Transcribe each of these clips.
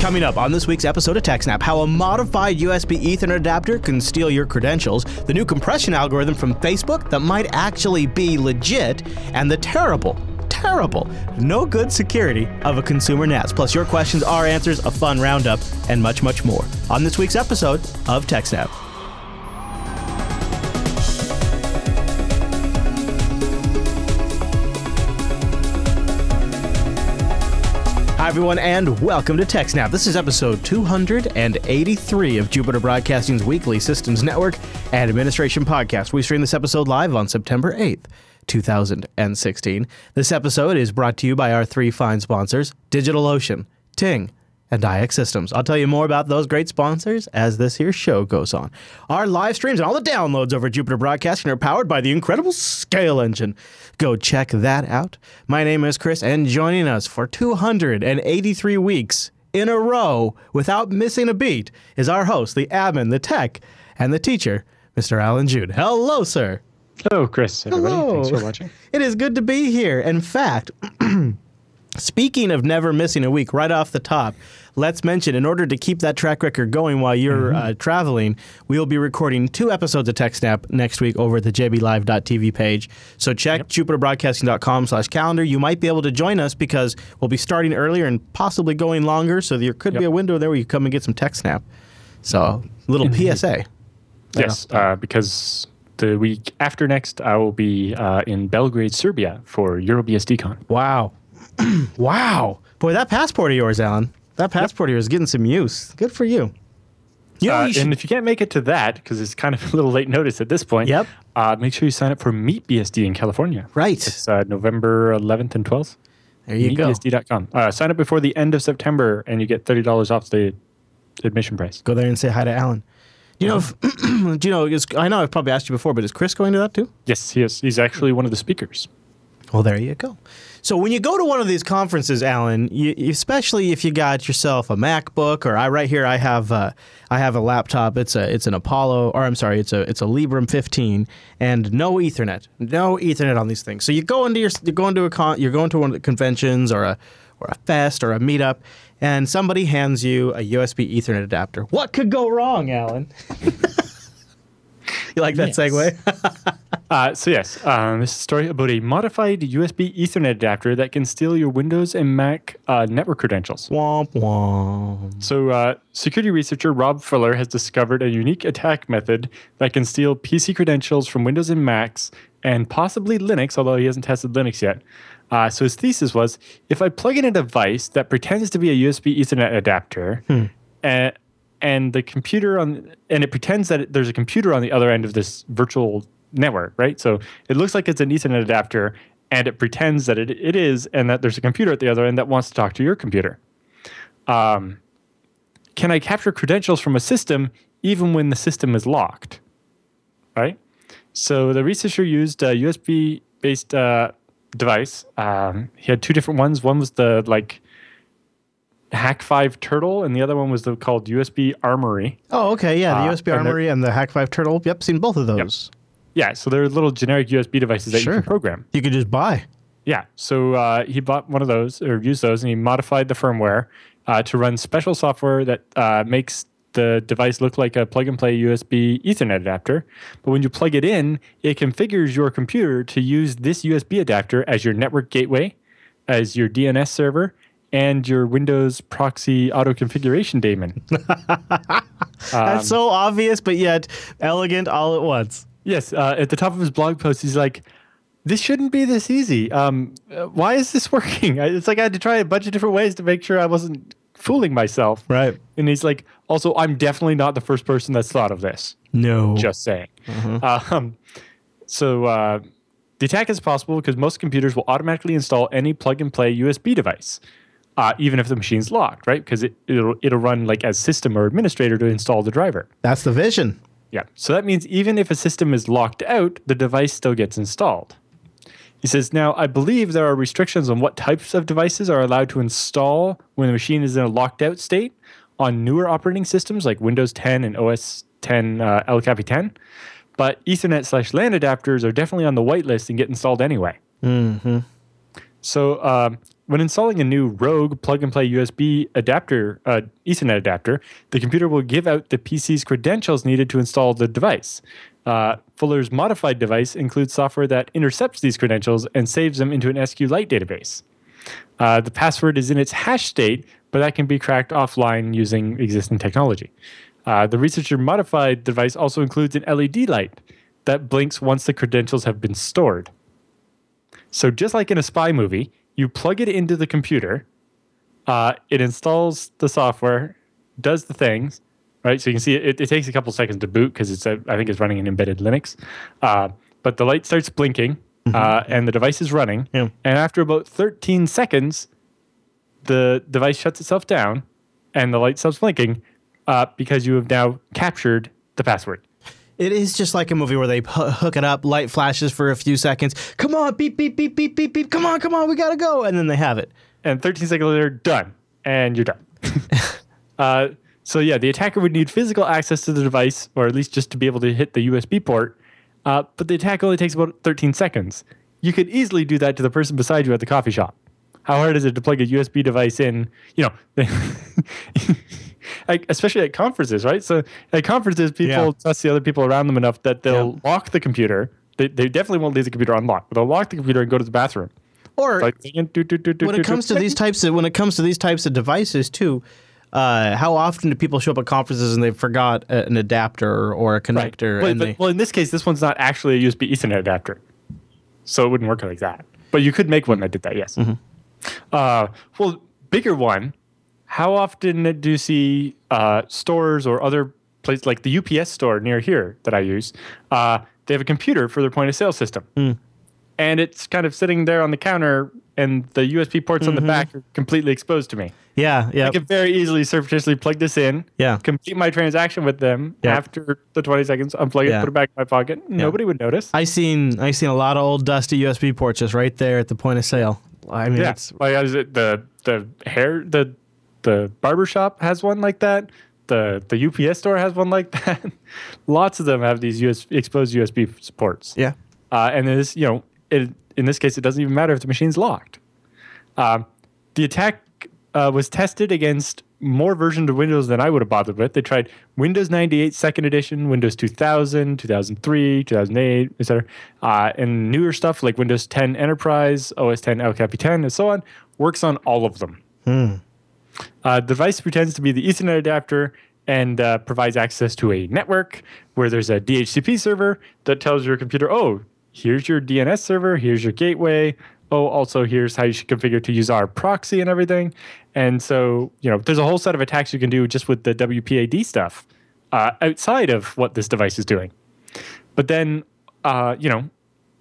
Coming up on this week's episode of TechSNAP, how a modified USB Ethernet adapter can steal your credentials, the new compression algorithm from Facebook that might actually be legit, and the terrible, no good security of a consumer NAS. Plus your questions, our answers, a fun roundup, and much, much more on this week's episode of TechSNAP. Hi, everyone, and welcome to TechSNAP. This is episode 283 of Jupiter Broadcasting's weekly Systems Network and Administration podcast. We stream this episode live on September 8th, 2016. This episode is brought to you by our three fine sponsors, DigitalOcean, Ting, and IX Systems. I'll tell you more about those great sponsors as this here show goes on. Our live streams and all the downloads over at Jupiter Broadcasting are powered by the incredible Scale Engine. Go check that out. My name is Chris, and joining us for 283 weeks in a row without missing a beat is our host, the admin, the tech, and the teacher, Mr. Alan Jude. Hello, sir. Hello, Chris, everybody. Hello. Thanks for watching. It is good to be here. In fact, speaking of never missing a week, right off the top, let's mention, in order to keep that track record going while you're traveling, we will be recording 2 episodes of TechSNAP next week over at the jblive.tv page. So check jupiterbroadcasting.com/calendar. You might be able to join us because we'll be starting earlier and possibly going longer, so there could be a window there where you come and get some TechSNAP. So, little PSA. Yes, because the week after next, I will be in Belgrade, Serbia for EuroBSDCon. Wow. Wow. Boy, that passport of yours, Alan. That passport of yours is getting some use. Good for you. And if you can't make it to that, because it's kind of a little late notice at this point, make sure you sign up for Meet BSD in California. Right. It's November 11th and 12th. There you go. MeetBSD.com. Sign up before the end of September, and you get $30 off the admission price. Go there and say hi to Alan. Do you know, I know I've probably asked you before, but is Chris going to that too? Yes, he is. He's actually one of the speakers. Well, there you go. So when you go to one of these conferences, Alan, especially if you got yourself a MacBook, or right here I have a laptop. It's an Apollo, or I'm sorry, it's a Librem 15, and no Ethernet on these things. So you're going to one of the conventions or a fest or a meetup, and somebody hands you a USB Ethernet adapter. What could go wrong, Alan? You like that segue? This is a story about a modified USB Ethernet adapter that can steal your Windows and Mac network credentials. Womp womp. So security researcher Rob Fuller has discovered a unique attack method that can steal PC credentials from Windows and Macs and possibly Linux, although he hasn't tested Linux yet. So his thesis was, if I plug in a device that pretends to be a USB Ethernet adapter, and the computer and it pretends that there's a computer on the other end of this virtual network, right? So it looks like it's an Ethernet adapter, and it pretends that it is, and that there's a computer at the other end that wants to talk to your computer. Can I capture credentials from a system even when the system is locked? Right? So the researcher used a USB-based device. He had 2 different ones. One was the Hack5 Turtle, and the other one was called USB Armory. Oh, okay, yeah, the USB Armory and the Hack5 Turtle. Yep, seen both of those. Yep. Yeah, so they're little generic USB devices that you can program. You could just buy. Yeah, so he bought one of those, or used those, and he modified the firmware to run special software that makes the device look like a plug-and-play USB Ethernet adapter. But when you plug it in, it configures your computer to use this USB adapter as your network gateway, as your DNS server, and your Windows proxy auto-configuration daemon. That's so obvious, but yet elegant all at once. Yes, at the top of his blog post, he's like, this shouldn't be this easy. Why is this working? It's like I had to try a bunch of different ways to make sure I wasn't fooling myself. Right. And he's like, also, I'm definitely not the first person that's thought of this. No. Just saying. So the attack is possible because most computers will automatically install any plug-and-play USB device. Even if the machine's locked, right? Because it'll run like as system or administrator to install the driver. That's the vision. Yeah. So that means even if a system is locked out, the device still gets installed. He says, now, I believe there are restrictions on what types of devices are allowed to install when the machine is in a locked out state on newer operating systems like Windows 10 and OS 10 El Capi 10. But Ethernet/LAN adapters are definitely on the whitelist and get installed anyway. Mm-hmm. So when installing a new Rogue plug-and-play USB adapter, Ethernet adapter, the computer will give out the PC's credentials needed to install the device. Fuller's modified device includes software that intercepts these credentials and saves them into an SQLite database. The password is in its hash state, but that can be cracked offline using existing technology. The researcher modified device also includes an LED light that blinks once the credentials have been stored. So just like in a spy movie, you plug it into the computer, it installs the software, does the things, right? So you can see it takes a couple seconds to boot because I think it's running in embedded Linux. But the light starts blinking, and the device is running. Yeah. And after about 13 seconds, the device shuts itself down, and the light stops blinking because you have now captured the password. It is just like a movie where they hook it up, light flashes for a few seconds. Come on, beep, beep, beep, beep, beep, beep. Come on, we gotta go. And then they have it. And 13 seconds later, done. And you're done. So yeah, the attacker would need physical access to the device, or at least just to be able to hit the USB port. But the attack only takes about 13 seconds. You could easily do that to the person beside you at the coffee shop. How hard is it to plug a USB device in? Especially at conferences, right? So at conferences, people trust the other people around them enough that they'll lock the computer. They definitely won't leave the computer unlocked, but they'll lock the computer and go to the bathroom. Or when it comes to these types of devices too, how often do people show up at conferences and they forgot an adapter or a connector? Right. Well, in this case, this one's not actually a USB Ethernet adapter, so it wouldn't work like that. But you could make one that did that, yes. Mm-hmm. Well, bigger one. How often do you see stores or other places like the UPS store near here that I use? They have a computer for their point of sale system. Mm. And it's kind of sitting there on the counter, and the USB ports on the back are completely exposed to me. Yeah. I could very easily surreptitiously plug this in, complete my transaction with them. After the 20 seconds, unplug it, put it back in my pocket. Nobody would notice. I seen a lot of old dusty USB ports just right there at the point of sale. I mean, it's like the barber shop has one like that. The UPS store has one like that. Lots of them have these exposed USB ports. Yeah. And this, in this case, it doesn't even matter if the machine's locked. The attack was tested against more versions of Windows than I would have bothered with. They tried Windows 98 Second Edition, Windows 2000, 2003, 2008, etc. And newer stuff like Windows 10 Enterprise, OS 10 El Capitan, and so on, works on all of them. The device pretends to be the Ethernet adapter and provides access to a network where there's a DHCP server that tells your computer, oh, here's your DNS server, here's your gateway. Oh, also here's how you should configure to use our proxy and everything. And so, there's a whole set of attacks you can do just with the WPAD stuff outside of what this device is doing. But then, the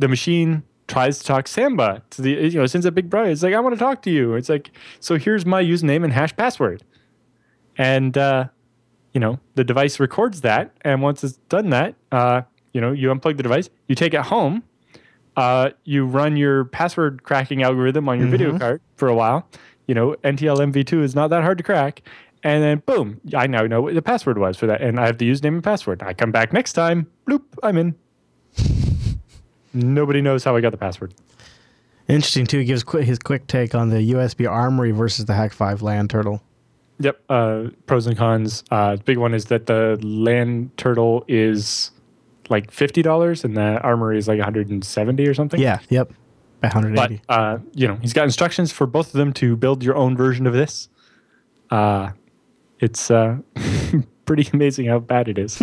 machine tries to talk Samba to the, sends a big brother. It's like, I want to talk to you. It's like, so here's my username and hash password. And, the device records that. And once it's done that, you unplug the device, you take it home, you run your password cracking algorithm on your video card for a while. NTL MV2 is not that hard to crack. And then, boom, I now know what the password was for that. And I have the username and password. I come back next time, bloop, I'm in. Nobody knows how I got the password. Interesting, too. He gives his quick take on the USB Armory versus the Hack 5 LAN Turtle. Yep. Pros and cons. The big one is that the LAN Turtle is like $50 and the Armory is like $170 or something. Yeah. Yep. $180. But, he's got instructions for both of them to build your own version of this. It's pretty amazing how bad it is.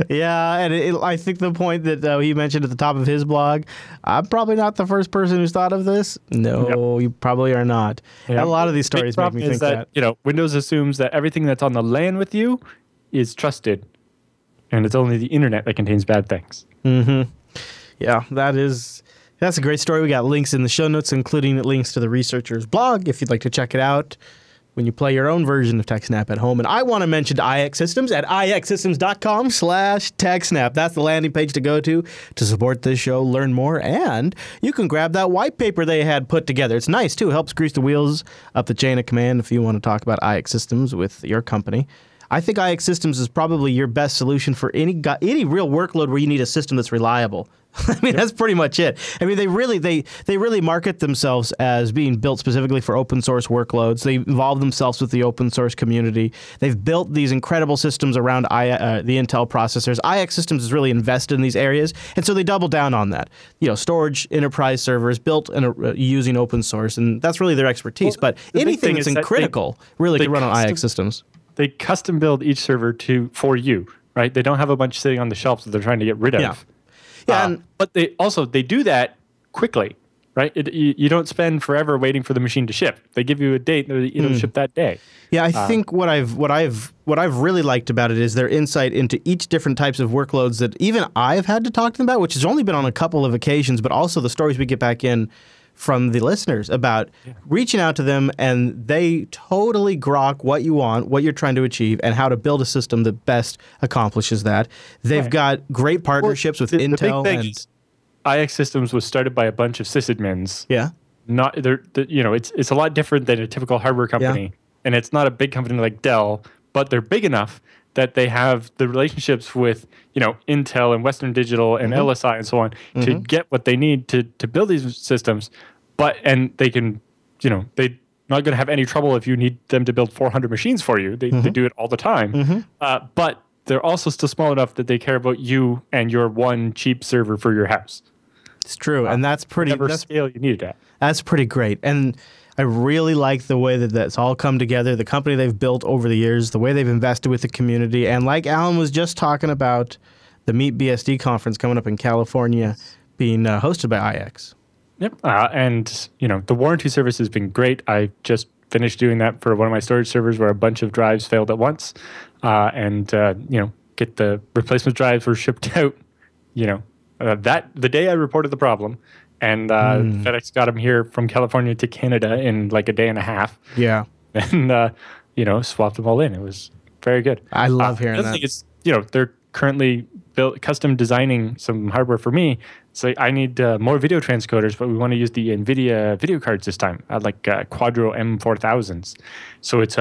Yeah, and I think the point that he mentioned at the top of his blog, I'm probably not the first person who's thought of this. No, you probably are not. Yep. A lot of these stories make me think that. Windows assumes that everything that's on the LAN with you is trusted, and it's only the internet that contains bad things. Mm-hmm. Yeah, that's a great story. We got links in the show notes, including links to the researcher's blog if you'd like to check it out when you play your own version of TechSNAP at home. And I want to mention IX Systems at ixsystems.com/TechSNAP. That's the landing page to go to support this show, learn more, and you can grab that white paper they had put together. It's nice, too. It helps grease the wheels up the chain of command if you want to talk about IX Systems with your company. I think IX Systems is probably your best solution for any real workload where you need a system that's reliable. I mean, that's pretty much it. I mean, they really market themselves as being built specifically for open source workloads. They involve themselves with the open source community. They've built these incredible systems around the Intel processors. IX Systems is really invested in these areas, and so they double down on that. Storage, enterprise servers built using open source, and that's really their expertise. But anything that's critical really can run on IX Systems. They custom build each server for you, right? They don't have a bunch sitting on the shelves that they're trying to get rid of. Yeah, but they do that quickly, right? You don't spend forever waiting for the machine to ship. They give you a date; it'll ship that day. Yeah, I think what I've really liked about it is their insight into each different types of workloads that even I've had to talk to them about, which has only been on a couple of occasions, but also the stories we get back in from the listeners about reaching out to them, and they totally grok what you want, what you're trying to achieve, and how to build a system that best accomplishes that. They've got great partnerships with Intel. The big thing is IX Systems was started by a bunch of sysadmins. Yeah. It's a lot different than a typical hardware company, and it's not a big company like Dell, but they're big enough that they have the relationships with Intel and Western Digital and LSI and so on to get what they need to build these systems, and they can they're not going to have any trouble if you need them to build 400 machines for you. They do it all the time, but they're also still small enough that they care about you and your one cheap server for your house. It's true, and that's pretty. Whatever scale you need it at. That's pretty great, and I really like the way that that's all come together, the company they've built over the years, the way they've invested with the community, and like Alan was just talking about, the Meet BSD conference coming up in California being hosted by IX. Yep, and the warranty service has been great. I just finished doing that for one of my storage servers where a bunch of drives failed at once, and get the replacement drives were shipped out. That the day I reported the problem. And FedEx got them here from California to Canada in like a day and a half. Yeah. And, swapped them all in. It was very good. I love hearing that. The other thing is, they're currently custom designing some hardware for me. So I need more video transcoders, but we want to use the NVIDIA video cards this time, like Quadro M4000s. So it's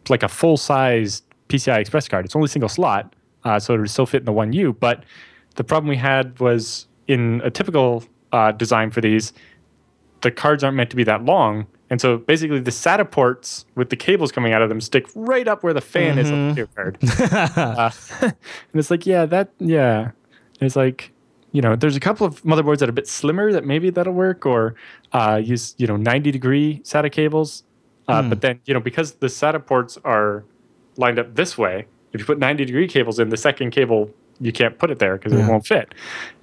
like a full-size PCI Express card. It's only single slot, so it'll still fit in the 1U. But the problem we had was in a typical design for these, the cards aren't meant to be that long, and so basically the SATA ports with the cables coming out of them stick right up where the fan is on the video card. And it's like, it's like, there's a couple of motherboards that are a bit slimmer that maybe that'll work, or use 90-degree SATA cables, but then because the SATA ports are lined up this way, if you put 90-degree cables in, the second cable you can't put it there because it won't fit,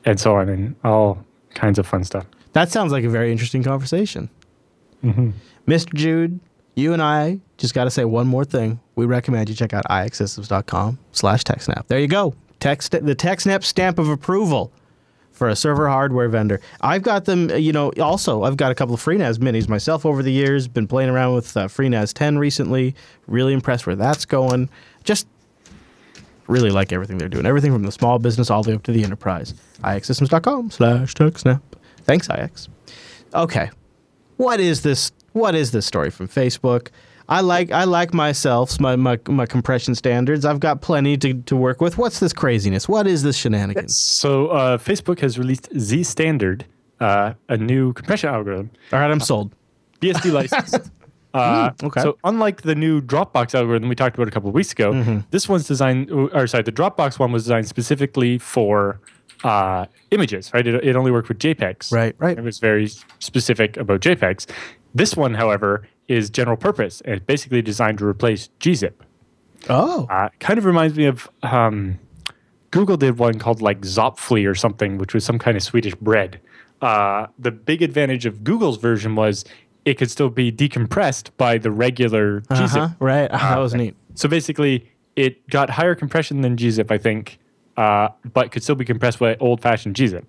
and so on, and all kinds of fun stuff. That sounds like a very interesting conversation. Mr. Jude, you and I just got to say one more thing. We recommend you check out ixsystems.com/TechSNAP. There you go. The TechSNAP stamp of approval for a server hardware vendor. I've got them, also, I've got a couple of FreeNAS minis myself over the years. Been playing around with FreeNAS 10 recently. Really impressed where that's going. Just really like everything they're doing. Everything from the small business all the way up to the enterprise. ixsystems.com/TechSNAP. Thanks, IX. Okay. What is this story from Facebook? I like myself, my compression standards. I've got plenty to work with. What's this craziness? What is this shenanigans? So Facebook has released Z Standard, a new compression algorithm. All right, I'm sold. BSD licensed. Okay. So unlike the new Dropbox algorithm we talked about a couple of weeks ago, this one's designed, the Dropbox one was designed specifically for images, right? It only worked with JPEGs. Right. It was very specific about JPEGs. This one, however, is general purpose, and it's basically designed to replace gzip. Oh. Kind of reminds me of Google did one called like Zopfli or something, which was some kind of Swedish bread. The big advantage of Google's version was it could still be decompressed by the regular gzip. Right. That was neat. So basically, it got higher compression than gzip, I think, but could still be compressed by old-fashioned gzip.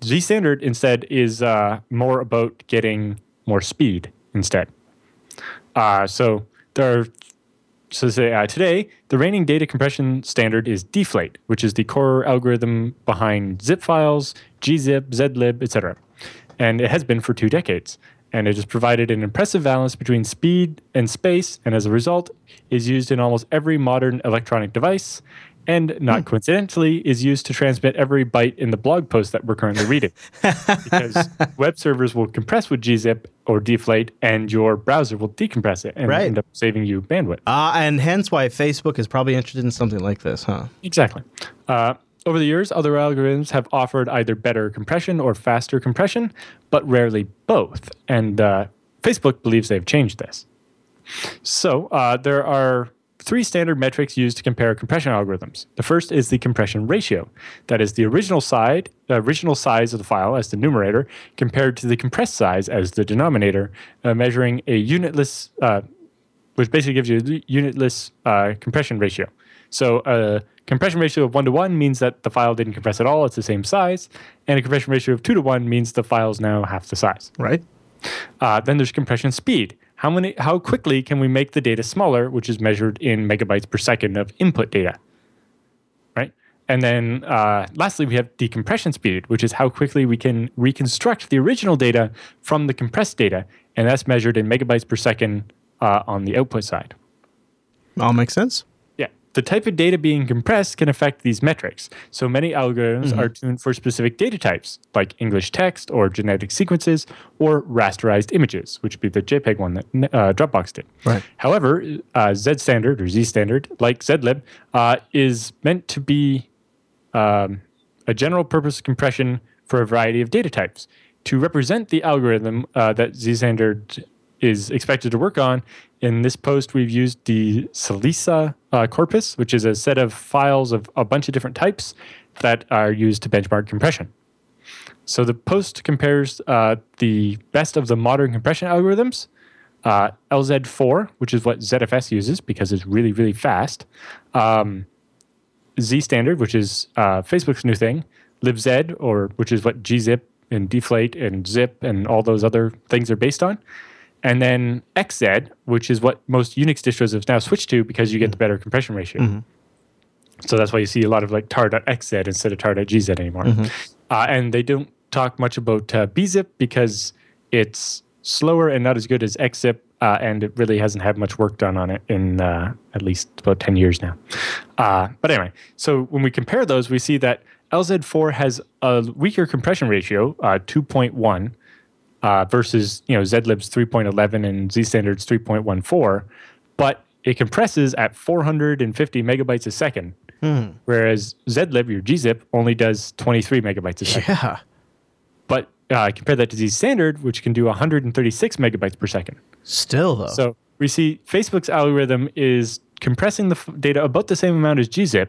Z Standard instead is more about getting more speed instead. Today, the reigning data compression standard is deflate, which is the core algorithm behind zip files, gzip, zlib, etc. And it has been for 2 decades. and it has provided an impressive balance between speed and space, and as a result, is used in almost every modern electronic device, and not coincidentally, is used to transmit every byte in the blog post that we're currently reading. Because web servers will compress with gzip or deflate, and your browser will decompress it and end up saving you bandwidth. And hence why Facebook is probably interested in something like this, huh? Exactly. Over the years, other algorithms have offered either better compression or faster compression, but rarely both. And Facebook believes they've changed this. So there are 3 standard metrics used to compare compression algorithms. The first is the compression ratio. That is the original size of the file as the numerator compared to the compressed size as the denominator, measuring a unitless, which basically gives you a unitless compression ratio. So a compression ratio of 1:1 means that the file didn't compress at all. It's the same size. And a compression ratio of 2:1 means the file is now half the size. Right. Then there's compression speed. How quickly can we make the data smaller, which is measured in megabytes per second of input data, right? And then lastly, we have decompression speed, which is how quickly we can reconstruct the original data from the compressed data, and that's measured in megabytes per second on the output side. All makes sense. The type of data being compressed can affect these metrics. So many algorithms are tuned for specific data types, like English text or genetic sequences or rasterized images, which would be the JPEG one that Dropbox did. Right. However, Z standard or Z standard, like zlib, is meant to be a general purpose compression for a variety of data types. To represent the algorithm that Z standard is expected to work on, in this post, we've used the Salisa corpus, which is a set of files of a bunch of different types that are used to benchmark compression. So the post compares the best of the modern compression algorithms, LZ4, which is what ZFS uses because it's really, really fast, Z standard, which is Facebook's new thing, libz, which is what gzip and deflate and zip and all those other things are based on. And then XZ, which is what most Unix distros have now switched to because you get the better compression ratio. So that's why you see a lot of like tar.xz instead of tar.gz anymore. And they don't talk much about bzip because it's slower and not as good as xzip, and it really hasn't had much work done on it in at least about 10 years now. But anyway, so when we compare those, we see that LZ4 has a weaker compression ratio, 2.1, versus zlib's 3.11 and zstandard's 3.14, but it compresses at 450 megabytes a second, whereas zlib, your gzip, only does 23 megabytes a second. Yeah. But compare that to zstandard, which can do 136 megabytes per second. Still, though. So we see Facebook's algorithm is compressing the data about the same amount as gzip,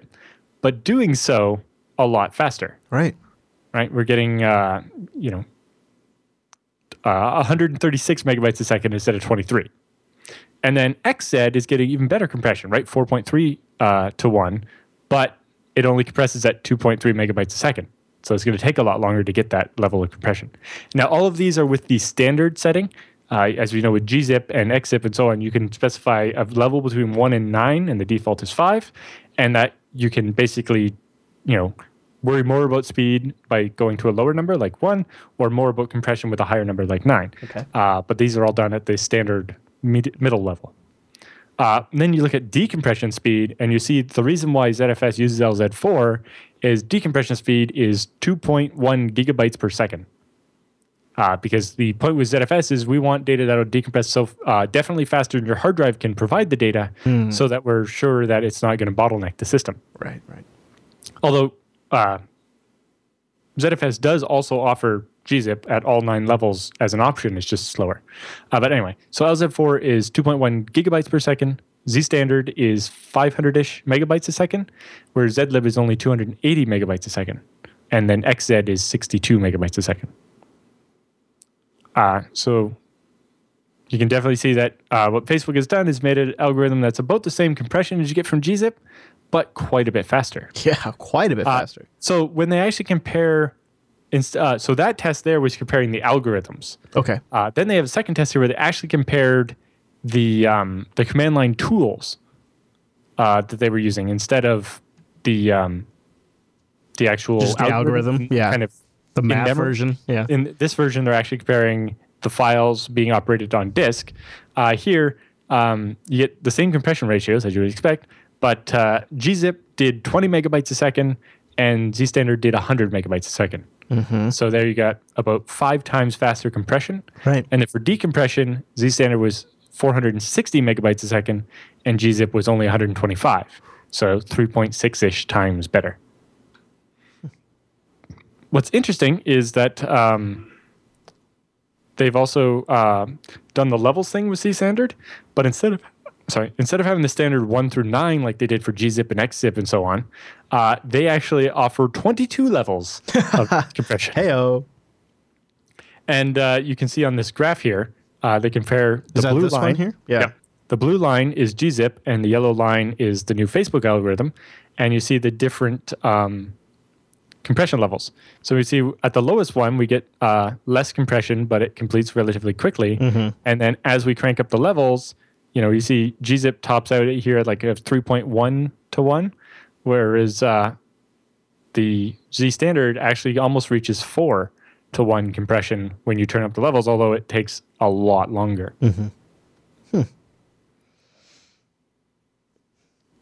but doing so a lot faster. Right. We're getting 136 megabytes a second instead of 23. And then XZ is getting even better compression, right? 4.3 to 1, but it only compresses at 2.3 megabytes a second. So it's going to take a lot longer to get that level of compression. Now, all of these are with the standard setting. As we know with gzip and xzip and so on, you can specify a level between 1 and 9, and the default is 5. And that you can basically, worry more about speed by going to a lower number like 1, or more about compression with a higher number like 9. Okay. But these are all done at the standard middle level. Then you look at decompression speed, and you see the reason why ZFS uses LZ4 is decompression speed is 2.1 gigabytes per second. Because the point with ZFS is we want data that will decompress so definitely faster than your hard drive can provide the data, so that we're sure that it's not going to bottleneck the system. Right. Although ZFS does also offer gzip at all 9 levels as an option. It's just slower. But anyway, so LZ4 is 2.1 gigabytes per second. zstandard is 500-ish megabytes a second, where zlib is only 280 megabytes a second. And then XZ is 62 megabytes a second. So you can definitely see that what Facebook has done is made an algorithm that's about the same compression as you get from gzip, but quite a bit faster. Yeah, quite a bit faster. So when they actually compare, so that test there was comparing the algorithms. Okay. Then they have a second test here where they actually compared the command line tools that they were using instead of the actual Just the algorithm. Yeah. Kind of the map version. Yeah. In this version, they're actually comparing the files being operated on disk. Here, you get the same compression ratios as you would expect, but gzip did 20 megabytes a second, and zstandard did 100 megabytes a second. Mm-hmm. So there you got about 5 times faster compression. Right. And then for decompression, zstandard was 460 megabytes a second, and gzip was only 125. So 3.6-ish times better. What's interesting is that they've also done the levels thing with zstandard, but instead of having the standard 1 through 9 like they did for gzip and xzip and so on, they actually offer 22 levels of compression. Heyo. And you can see on this graph here, they compare the Is that blue this line one here? Yeah. The blue line is gzip, and the yellow line is the new Facebook algorithm. And you see the different compression levels. So we see at the lowest one, we get less compression, but it completes relatively quickly. Mm-hmm. And then as we crank up the levels, you see gzip tops out here at like a 3.1 to 1, whereas the zstandard actually almost reaches 4 to 1 compression when you turn up the levels, although it takes a lot longer. Mm-hmm.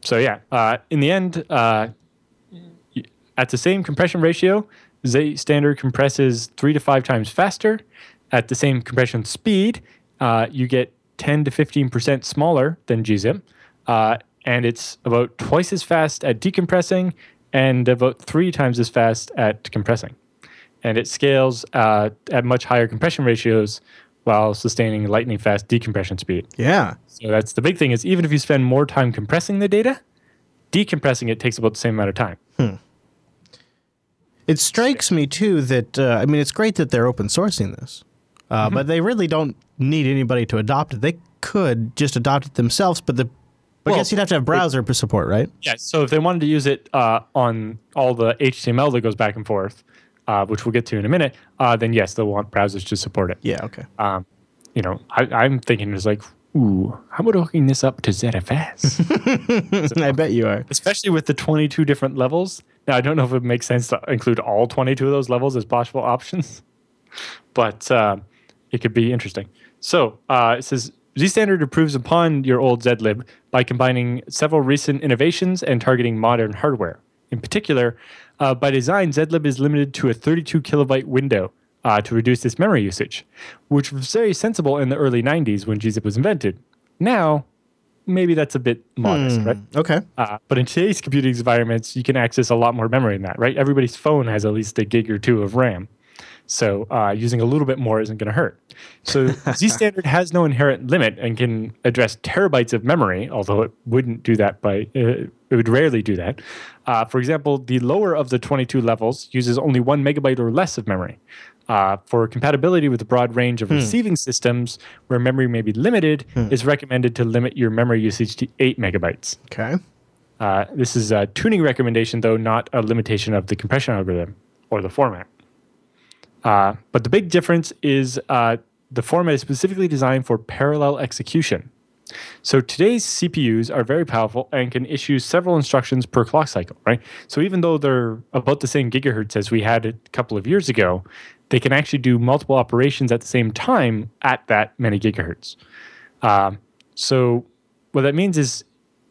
So yeah, in the end, at the same compression ratio, zstandard compresses 3 to 5 times faster. At the same compression speed, you get 10 to 15% smaller than gzip, and it's about twice as fast at decompressing and about 3 times as fast at compressing. And it scales at much higher compression ratios while sustaining lightning fast decompression speed. Yeah. So that's the big thing, is even if you spend more time compressing the data, decompressing it takes about the same amount of time. It strikes me, too, that, it's great that they're open sourcing this, but they really don't need anybody to adopt it. They could just adopt it themselves, but I guess you'd have to have browser support, right? Yeah, so if they wanted to use it on all the HTML that goes back and forth, which we'll get to in a minute, then yes, they'll want browsers to support it. Yeah, okay. I'm thinking it's like, ooh, how about hooking this up to ZFS? I bet you are. Especially with the 22 different levels. Now, I don't know if it makes sense to include all 22 of those levels as possible options, but it could be interesting. So it says, zstandard improves upon your old zlib by combining several recent innovations and targeting modern hardware. In particular, by design, zlib is limited to a 32 kilobyte window to reduce its memory usage, which was very sensible in the early 90s when gzip was invented. Now, maybe that's a bit modest, right? Okay. But in today's computing environments, you can access a lot more memory than that, right? Everybody's phone has at least a gig or 2 of RAM. So using a little bit more isn't going to hurt. So zstandard has no inherent limit and can address terabytes of memory, although it wouldn't do that it would rarely do that. For example, the lower of the 22 levels uses only 1 megabyte or less of memory. For compatibility with a broad range of receiving systems where memory may be limited, it's recommended to limit your memory usage to 8 megabytes. Okay. This is a tuning recommendation, though, not a limitation of the compression algorithm or the format. But the big difference is the format is specifically designed for parallel execution. So today's CPUs are very powerful and can issue several instructions per clock cycle, right? So even though they're about the same gigahertz as we had a couple of years ago, they can actually do multiple operations at the same time at that many gigahertz. So what that means is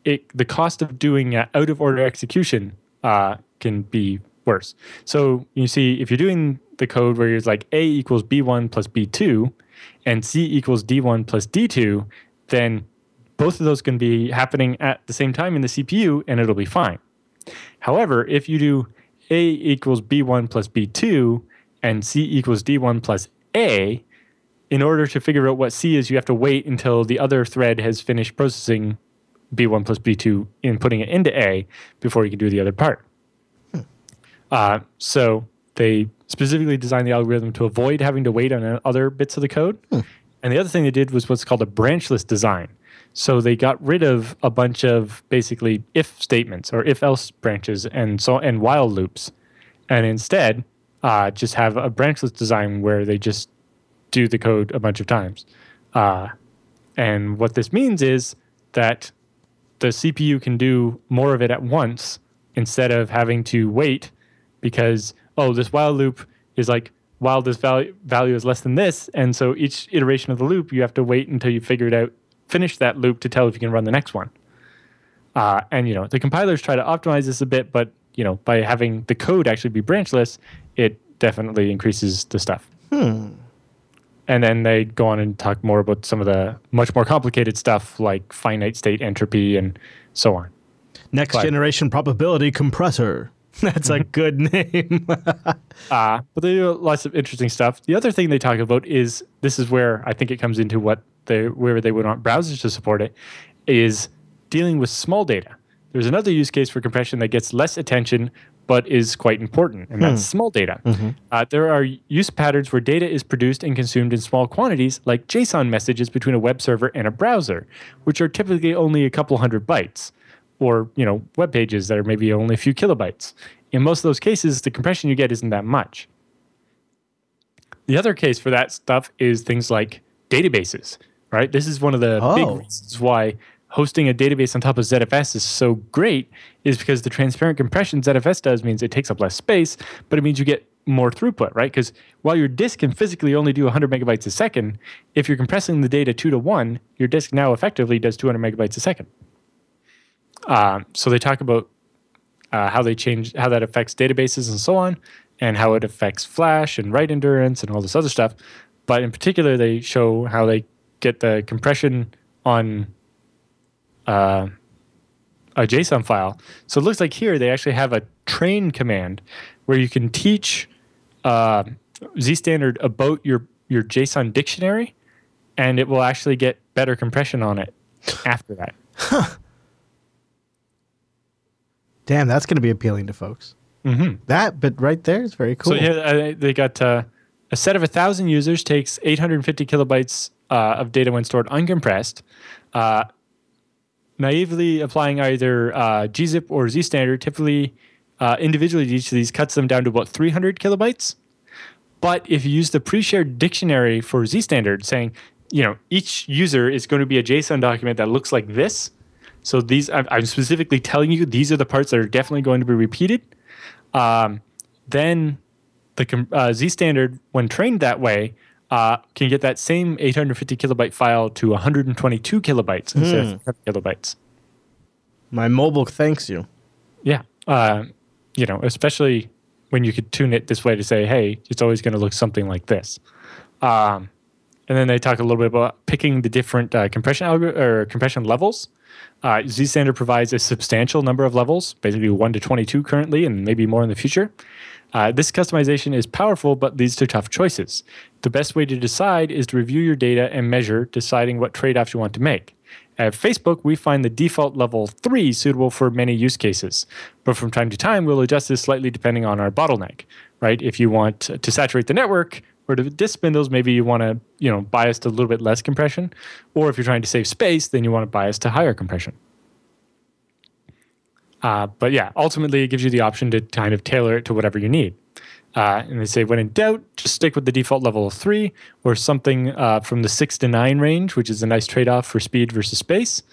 the cost of doing out-of-order execution can be worse. So you see, if you're doing the code where it's like A equals B1 plus B2 and C equals D1 plus D2, then both of those can be happening at the same time in the CPU and it'll be fine. However, if you do A equals B1 plus B2 and C equals D1 plus A, in order to figure out what C is, you have to wait until the other thread has finished processing B1 plus B2 and putting it into A before you can do the other part. So they specifically designed the algorithm to avoid having to wait on other bits of the code. And the other thing they did was what's called a branchless design. So they got rid of a bunch of basically if statements or if-else branches and while loops, and instead just have a branchless design where they just do the code a bunch of times. And what this means is that the CPU can do more of it at once instead of having to wait because, this while loop is like while this value is less than this, and so each iteration of the loop, you have to wait until you finish that loop to tell if you can run the next one. And the compilers try to optimize this a bit, but by having the code actually be branchless, it definitely increases the stuff. And then they go on and talk more about some of the much more complicated stuff like finite state entropy and so on. Next generation probability compressor. That's a good name. But they do lots of interesting stuff. The other thing they talk about is, this is where I think it comes into where they would want browsers to support it, is dealing with small data. There's another use case for compression that gets less attention but is quite important, and that's small data. There are use patterns where data is produced and consumed in small quantities, like JSON messages between a web server and a browser, which are typically only a couple hundred bytes, or web pages that are maybe only a few kilobytes. In most of those cases, the compression you get isn't that much. The other case for that stuff is things like databases, right? This is one of the big reasons why hosting a database on top of ZFS is so great, is because the transparent compression ZFS does means it takes up less space, but it means you get more throughput, right? Because while your disk can physically only do 100 megabytes a second, if you're compressing the data 2 to 1, your disk now effectively does 200 megabytes a second. So they talk about how that affects databases and so on, and how it affects flash and write endurance and all this other stuff. But in particular, they show how they get the compression on a JSON file. So it looks like here they actually have a train command where you can teach ZStandard about your JSON dictionary, and it will actually get better compression on it after that. Damn, that's going to be appealing to folks. But right there is very cool. So yeah, they got a set of 1,000 users takes 850 kilobytes of data when stored uncompressed. Naively applying either gzip or ZStandard, typically individually each of these cuts them down to about 300 kilobytes. But if you use the pre-shared dictionary for ZStandard, saying each user is going to be a JSON document that looks like this. So these, I'm specifically telling you, these are the parts that are definitely going to be repeated. Then the ZStandard, when trained that way, can get that same 850 kilobyte file to 122 kilobytes instead of 7 kilobytes. My mobile thanks you. Yeah. Especially when you could tune it this way to say, hey, it's always going to look something like this. And then they talk a little bit about picking the different compression levels. ZStandard provides a substantial number of levels, basically 1 to 22 currently, and maybe more in the future. This customization is powerful, but leads to tough choices. The best way to decide is to review your data and measure, deciding what trade-offs you want to make. At Facebook, we find the default level 3 suitable for many use cases, but from time to time, we'll adjust this slightly depending on our bottleneck, right? If you want to saturate the network or to disk spindles, maybe you want to, bias to a little bit less compression, or if you're trying to save space, then you want to bias to higher compression. But yeah, ultimately, it gives you the option to kind of tailor it to whatever you need. And they say, when in doubt, just stick with the default level of 3 or something from the 6 to 9 range, which is a nice trade-off for speed versus space.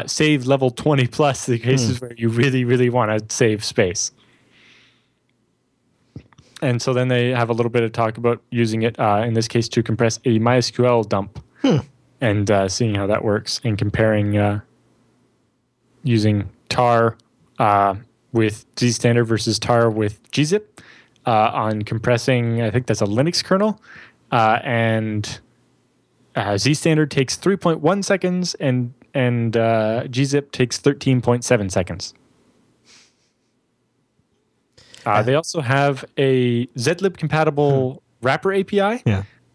Save level 20 plus the cases where you really, really want to save space. And so then they have a little bit of talk about using it, in this case, to compress a MySQL dump and seeing how that works and comparing using tar with ZStandard versus tar with gzip on compressing, I think that's a Linux kernel. And ZStandard takes 3.1 seconds and gzip takes 13.7 seconds. They also have a zlib compatible wrapper API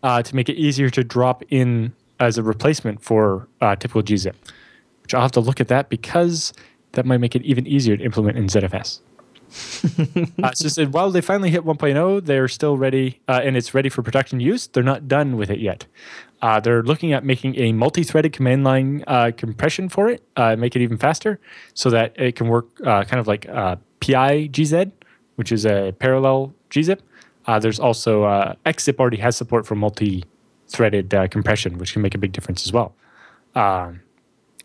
to make it easier to drop in as a replacement for typical gzip, which I'll have to look at that because that might make it even easier to implement in ZFS. So while they finally hit 1.0, they're still ready, and it's ready for production use. They're not done with it yet. They're looking at making a multi-threaded command line compression for it, make it even faster, so that it can work kind of like PI GZ, which is a parallel gzip. There's also xzip already has support for multi-threaded compression, which can make a big difference as well.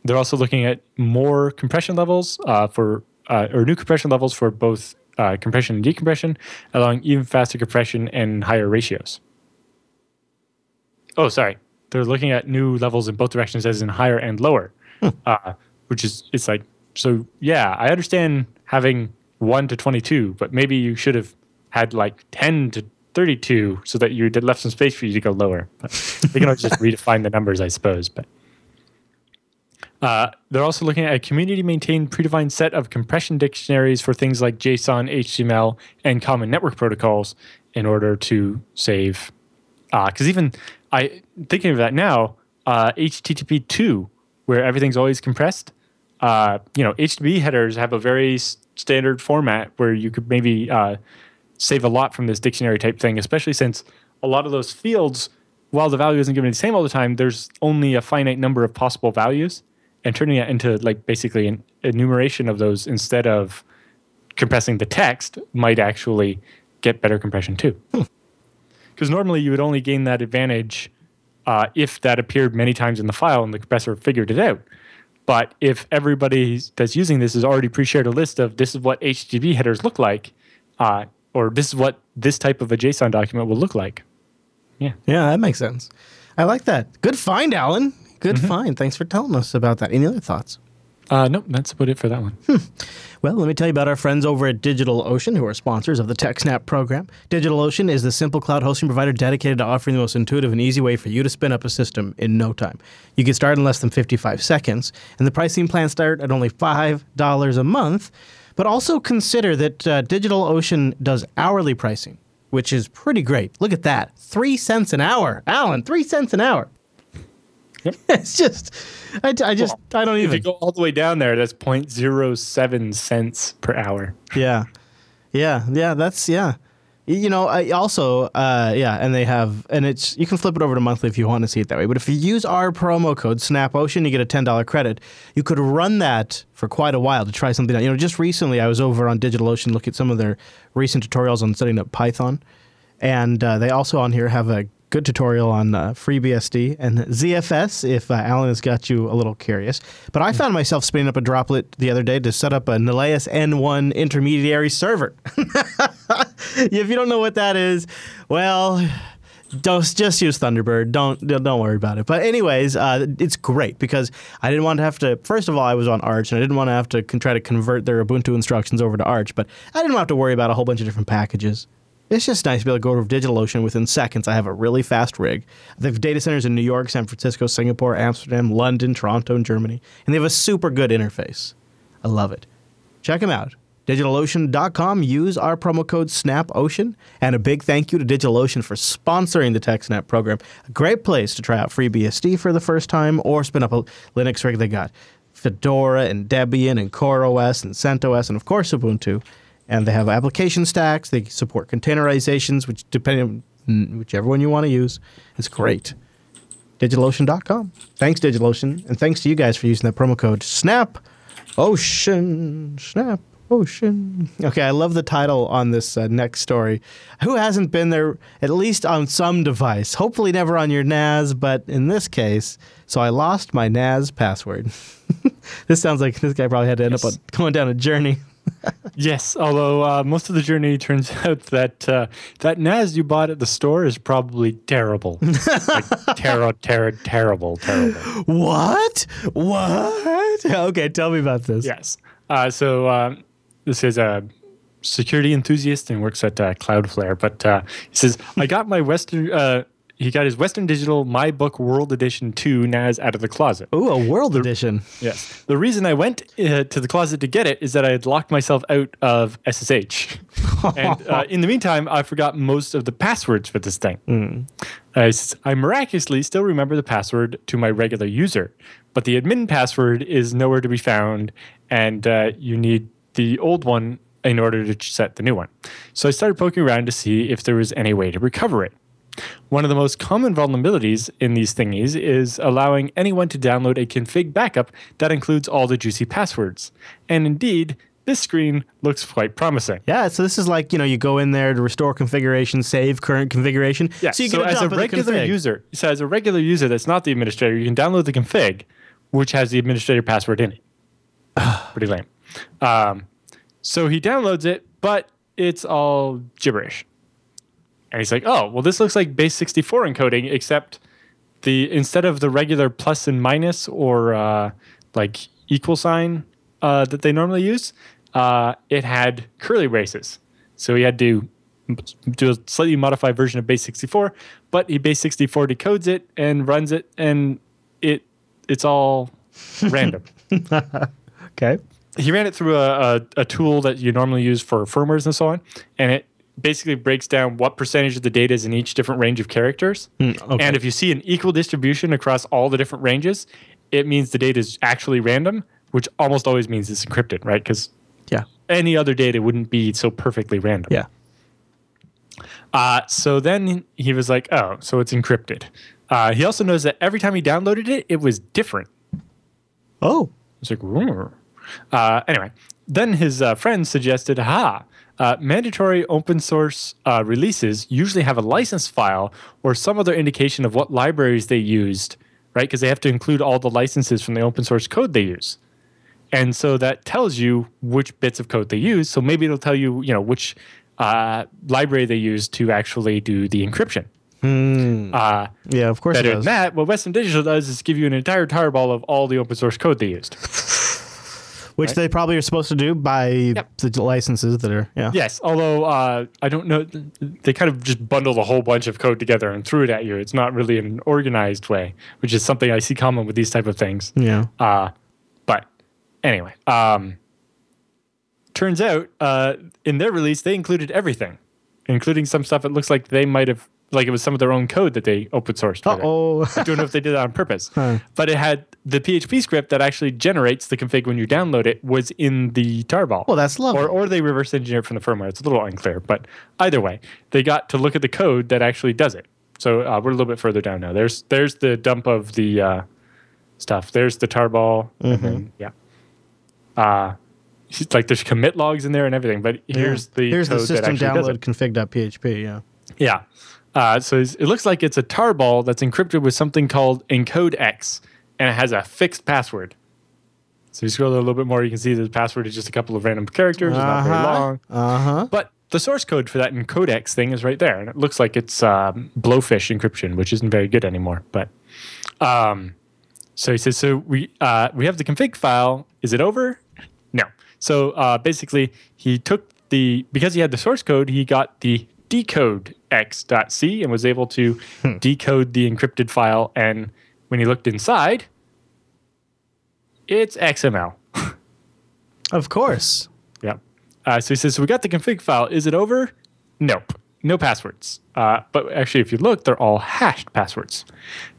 They're also looking at more compression levels or new compression levels for both compression and decompression, allowing even faster compression and higher ratios. Oh, sorry. They're looking at new levels in both directions, as in higher and lower, which is, it's like, so yeah, I understand having 1 to 22, but maybe you should have had like 10 to 32 so that you left some space for you to go lower. But they can always just redefine the numbers, I suppose. But they're also looking at a community-maintained predefined set of compression dictionaries for things like JSON, HTML, and common network protocols in order to save. Because even thinking of that now, HTTP 2, where everything's always compressed, HTTP headers have a very standard format where you could maybe save a lot from this dictionary type thing, especially since a lot of those fields, while the value isn't given the same all the time, there's only a finite number of possible values, and turning it into like basically an enumeration of those instead of compressing the text might actually get better compression too. Because normally you would only gain that advantage if that appeared many times in the file and the compressor figured it out. But if everybody that's using this has already pre-shared a list of this is what HTTP headers look like, or this is what this type of a JSON document will look like. Yeah. Yeah, that makes sense. I like that. Good find, Alan. Good find. Thanks for telling us about that. Any other thoughts? Nope, that's about it for that one. Well, let me tell you about our friends over at DigitalOcean, who are sponsors of the TechSNAP program. DigitalOcean is the simple cloud hosting provider dedicated to offering the most intuitive and easy way for you to spin up a system in no time. You get started in less than 55 seconds, and the pricing plans start at only $5 a month. But also consider that DigitalOcean does hourly pricing, which is pretty great. Look at that. 3 cents an hour. Alan, 3 cents an hour. Yep. It's just, I don't even. If you go all the way down there, that's 0.07 cents per hour. Yeah. That's. I also, and they have, and it's, you can flip it over to monthly if you want to see it that way. But if you use our promo code SNAPOcean, you get a $10 credit. You could run that for quite a while to try something out. Just recently I was over on DigitalOcean, look at some of their recent tutorials on setting up Python. And they also on here have a good tutorial on FreeBSD and ZFS if Alan has got you a little curious. But I found myself spinning up a droplet the other day to set up a Nileus N1 intermediary server. If you don't know what that is, well, just use Thunderbird. Don't worry about it. But anyways, it's great because I didn't want to have to, first of all, I was on Arch, and I didn't want to have to try to convert their Ubuntu instructions over to Arch, but I didn't have to worry about a whole bunch of different packages. It's just nice to be able to go to DigitalOcean within seconds. I have a really fast rig. They have data centers in New York, San Francisco, Singapore, Amsterdam, London, Toronto, and Germany. And they have a super good interface. I love it. Check them out. DigitalOcean.com. Use our promo code SNAPOcean. And a big thank you to DigitalOcean for sponsoring the TechSNAP program. A great place to try out FreeBSD for the first time or spin up a Linux rig. They got Fedora and Debian and CoreOS and CentOS and, of course, Ubuntu. And they have application stacks. They support containerizations, which depending on whichever one you want to use. It's great. DigitalOcean.com. Thanks, DigitalOcean. And thanks to you guys for using that promo code SNAPOcean. SNAPOcean. Okay, I love the title on this next story. Who hasn't been there, at least on some device? Hopefully never on your NAS, but in this case, so I lost my NAS password. This sounds like this guy probably had to end up going down a journey. Yes, although most of the journey turns out that that NAS you bought at the store is probably terrible. Like, terrible. What? Okay, tell me about this. Yes. So this is a security enthusiast and works at Cloudflare, but he says, I got my he got his Western Digital My Book World Edition 2 NAS out of the closet. Ooh, a World Edition. Yes. The reason I went to the closet to get it is that I had locked myself out of SSH. And in the meantime, I forgot most of the passwords for this thing. I miraculously still remember the password to my regular user, but the admin password is nowhere to be found, and you need the old one in order to set the new one. So I started poking around to see if there was any way to recover it. One of the most common vulnerabilities in these thingies is allowing anyone to download a config backup that includes all the juicy passwords. And indeed, this screen looks quite promising. Yeah, so this is like, you go in there to restore configuration, save current configuration. Yeah, so as a regular user, that's not the administrator, you can download the config, which has the administrator password in it. Pretty lame. So he downloads it, but it's all gibberish. And he's like, oh, well, this looks like base 64 encoding, except instead of the regular plus and minus or like equal sign that they normally use, it had curly braces. So he had to do a slightly modified version of base 64, but he base 64 decodes it and runs it, and it's all random. Okay. He ran it through a tool that you normally use for firmwares and so on, and it basically breaks down what percentage of the data is in each different range of characters. Okay. And if you see an equal distribution across all the different ranges, it means the data is actually random, which almost always means it's encrypted, right? Because any other data wouldn't be so perfectly random. Yeah. So then he was like, oh, so it's encrypted. He also knows that every time he downloaded it, it was different. Oh. It's like, anyway, then his friend suggested, mandatory open source releases usually have a license file or some other indication of what libraries they used, right? Because they have to include all the licenses from the open source code they use. And so that tells you which bits of code they use. So maybe it'll tell you, which library they use to actually do the encryption. Yeah, of course. Better than that, what Western Digital does is give you an entire tarball of all the open source code they used. Which they probably are supposed to do by the licenses that are, Yes, although I don't know, they kind of just bundled a whole bunch of code together and threw it at you. It's not really an organized way, which is something I see common with these type of things. Yeah. But anyway, turns out in their release, they included everything, including some stuff it looks like they might have, like it was some of their own code that they open sourced. Uh-oh. I don't know if they did that on purpose. But it had the PHP script that actually generates the config when you download it was in the tarball. Well, that's lovely. Or they reverse engineer it from the firmware. It's a little unclear. But either way, they got to look at the code that actually does it. So we're a little bit further down now. There's the dump of the stuff. There's the tarball. And then, like there's commit logs in there and everything. But here's the here's code the system that actually download config.php. Yeah. So it looks like it's a tarball that's encrypted with something called encodex, and it has a fixed password. So you scroll a little bit more, you can see the password is just a couple of random characters. It's not very long. But the source code for that encodex thing is right there, and it looks like it's blowfish encryption, which isn't very good anymore. But so he says, so we have the config file. Is it over? No. So basically, he took because he had the source code, he got the decodex.c and was able to decode the encrypted file. And when he looked inside, it's XML. Of course. Yep. So he says, so we got the config file. Is it over? Nope. No passwords. But actually, if you look, they're all hashed passwords.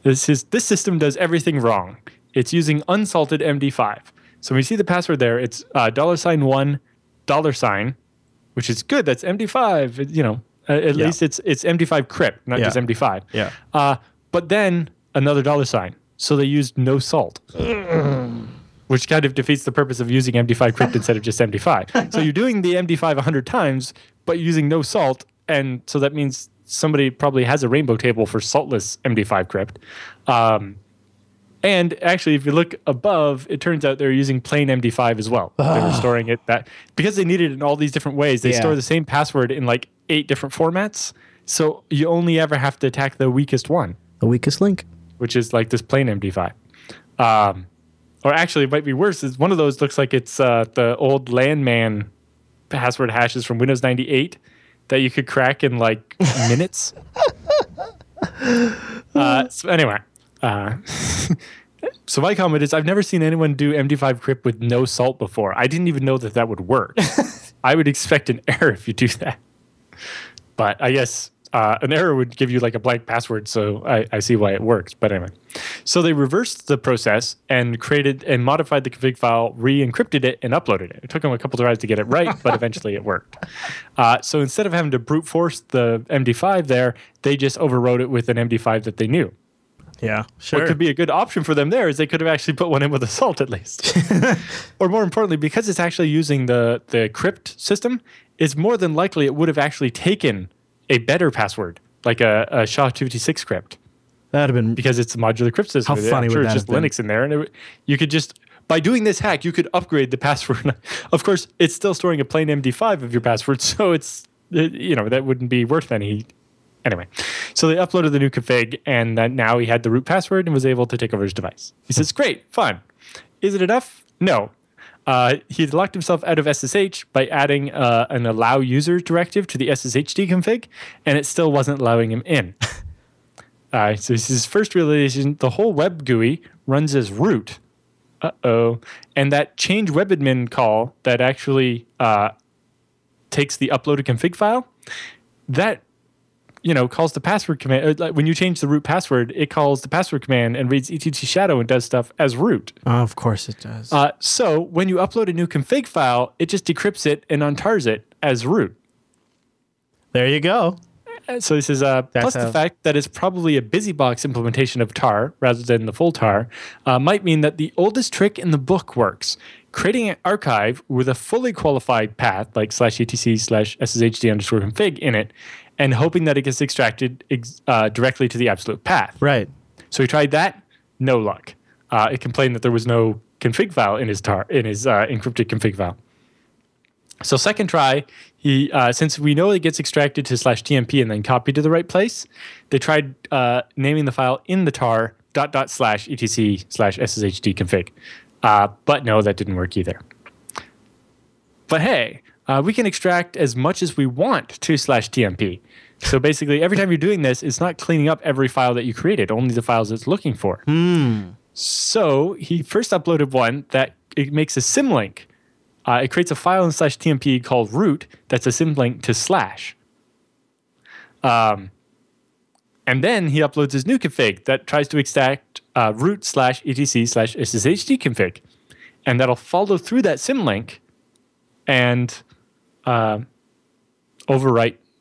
This system does everything wrong. It's using unsalted MD5. So when you see the password there, it's $1, $, which is good. That's MD5. At least it's MD5 crypt, not just MD5. Yeah. But then another $. So they used no salt, which kind of defeats the purpose of using MD5 crypt instead of just MD5. So you're doing the MD5 100 times, but using no salt. And so that means somebody probably has a rainbow table for saltless MD5 crypt. And actually, if you look above, it turns out they're using plain MD5 as well. They were storing it because they need it in all these different ways. They store the same password in like 8 different formats. So you only ever have to attack the weakest one. The weakest link. Which is like this plain MD5. Or actually, it might be worse. Is one of those looks like it's the old landman password hashes from Windows 98 that you could crack in like minutes. So anyway. So my comment is I've never seen anyone do MD5 crypt with no salt before. I didn't even know that would work. I would expect an error if you do that. But I guess an error would give you like a blank password, so I see why it works. But anyway. So they reversed the process and created and modified the config file, re-encrypted it, and uploaded it. It took them a couple of tries to get it right, but eventually it worked. So instead of having to brute force the MD5 there, they just overrode it with an MD5 that they knew. Yeah, sure. What could be a good option for them there is they could have actually put one in with a salt at least. Or more importantly, because it's actually using the crypt system, it's more than likely it would have actually taken a better password, like a SHA-256 crypt. That would have been... Because it's a modular crypt system. How funny would that it's just have been? Linux in there. And you could just... by doing this hack, you could upgrade the password. Of course, it's still storing a plain MD5 of your password, so it's, that wouldn't be worth any. Anyway, so they uploaded the new config, and now he had the root password and was able to take over his device. He says, great, fine. Is it enough? No. He locked himself out of SSH by adding an allow user directive to the SSHD config, and it still wasn't allowing him in. So this is his first realization. The whole web GUI runs as root. And that change webadmin call that actually takes the uploaded config file, that calls the password command. When you change the root password, it calls the password command and reads etc shadow and does stuff as root. Of course it does. So when you upload a new config file, it just decrypts it and untars it as root. There you go. So this is plus the fact that it's probably a busybox implementation of tar rather than the full tar might mean that the oldest trick in the book works. Creating an archive with a fully qualified path like /etc/sshd_config in it, and hoping that it gets extracted directly to the absolute path. Right. So he tried that, no luck. It complained that there was no config file in his encrypted config file. So second try, he since we know it gets extracted to /tmp and then copied to the right place, they tried naming the file in the tar /etc/sshd config. But no, that didn't work either. But hey, we can extract as much as we want to /tmp. So basically, every time you're doing this, it's not cleaning up every file that you created, only the files it's looking for. So he first uploaded one that it makes a symlink. It creates a file in /tmp called root that's a symlink to /. And then he uploads his new config that tries to extract root /etc/sshd config. And that'll follow through that symlink and overwrite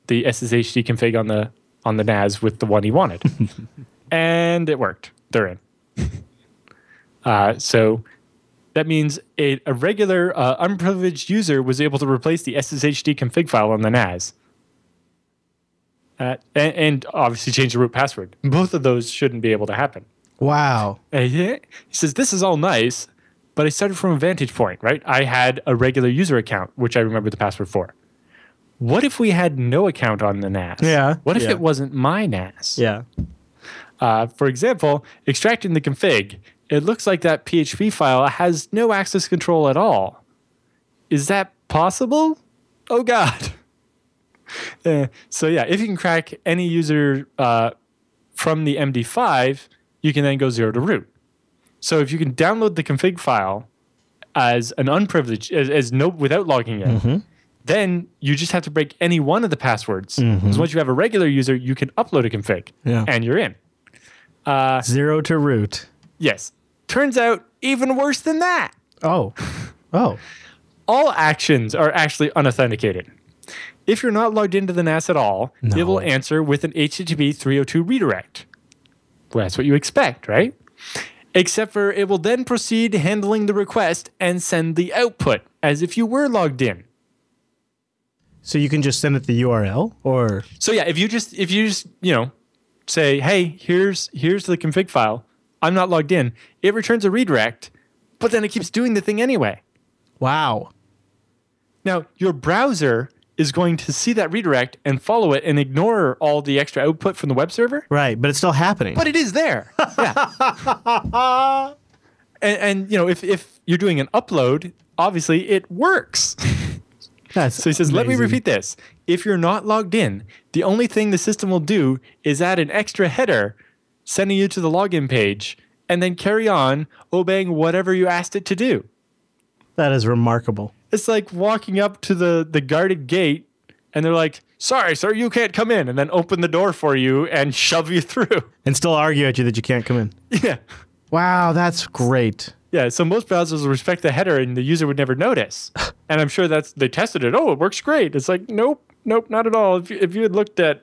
the SSHD config on the NAS with the one he wanted. And it worked. They're in. So that means a regular unprivileged user was able to replace the SSHD config file on the NAS. And obviously change the root password. Both of those shouldn't be able to happen. Wow. He says, this is all nice, but I started from a vantage point, right? I had a regular user account, which I remember the password for. What if we had no account on the NAS? Yeah. What if it wasn't my NAS? Yeah. For example, extracting the config, it looks like that PHP file has no access control at all. Is that possible? Oh, God. So yeah, if you can crack any user from the MD5, you can then go 0 to root. So if you can download the config file as an unprivileged, without logging in, then you just have to break any one of the passwords. Because once you have a regular user, you can upload a config, and you're in. 0 to root. Yes. Turns out even worse than that. Oh. All actions are actually unauthenticated. If you're not logged into the NAS at all, it will answer with an HTTP 302 redirect. Well, that's what you expect, right? Except for it will then proceed handling the request and send the output as if you were logged in. So you can just send it the URL, or so yeah, if you just say, hey, here's the config file. I'm not logged in. It returns a redirect, but then it keeps doing the thing anyway. Wow. Now, your browser is going to see that redirect and follow it and ignore all the extra output from the web server. Right, but it's still happening. But it is there. Yeah. and if you're doing an upload, obviously it works. So he says, let me repeat this. If you're not logged in, the only thing the system will do is add an extra header sending you to the login page and then carry on obeying whatever you asked it to do. That is remarkable. It's like walking up to the guarded gate and they're like, sorry, sir, you can't come in, and then open the door for you and shove you through. And still argue at you that you can't come in. Yeah. Wow, that's great. Yeah, so most browsers will respect the header and the user would never notice. And I'm sure they tested it. Oh, it works great. It's like, nope, not at all. If you had looked at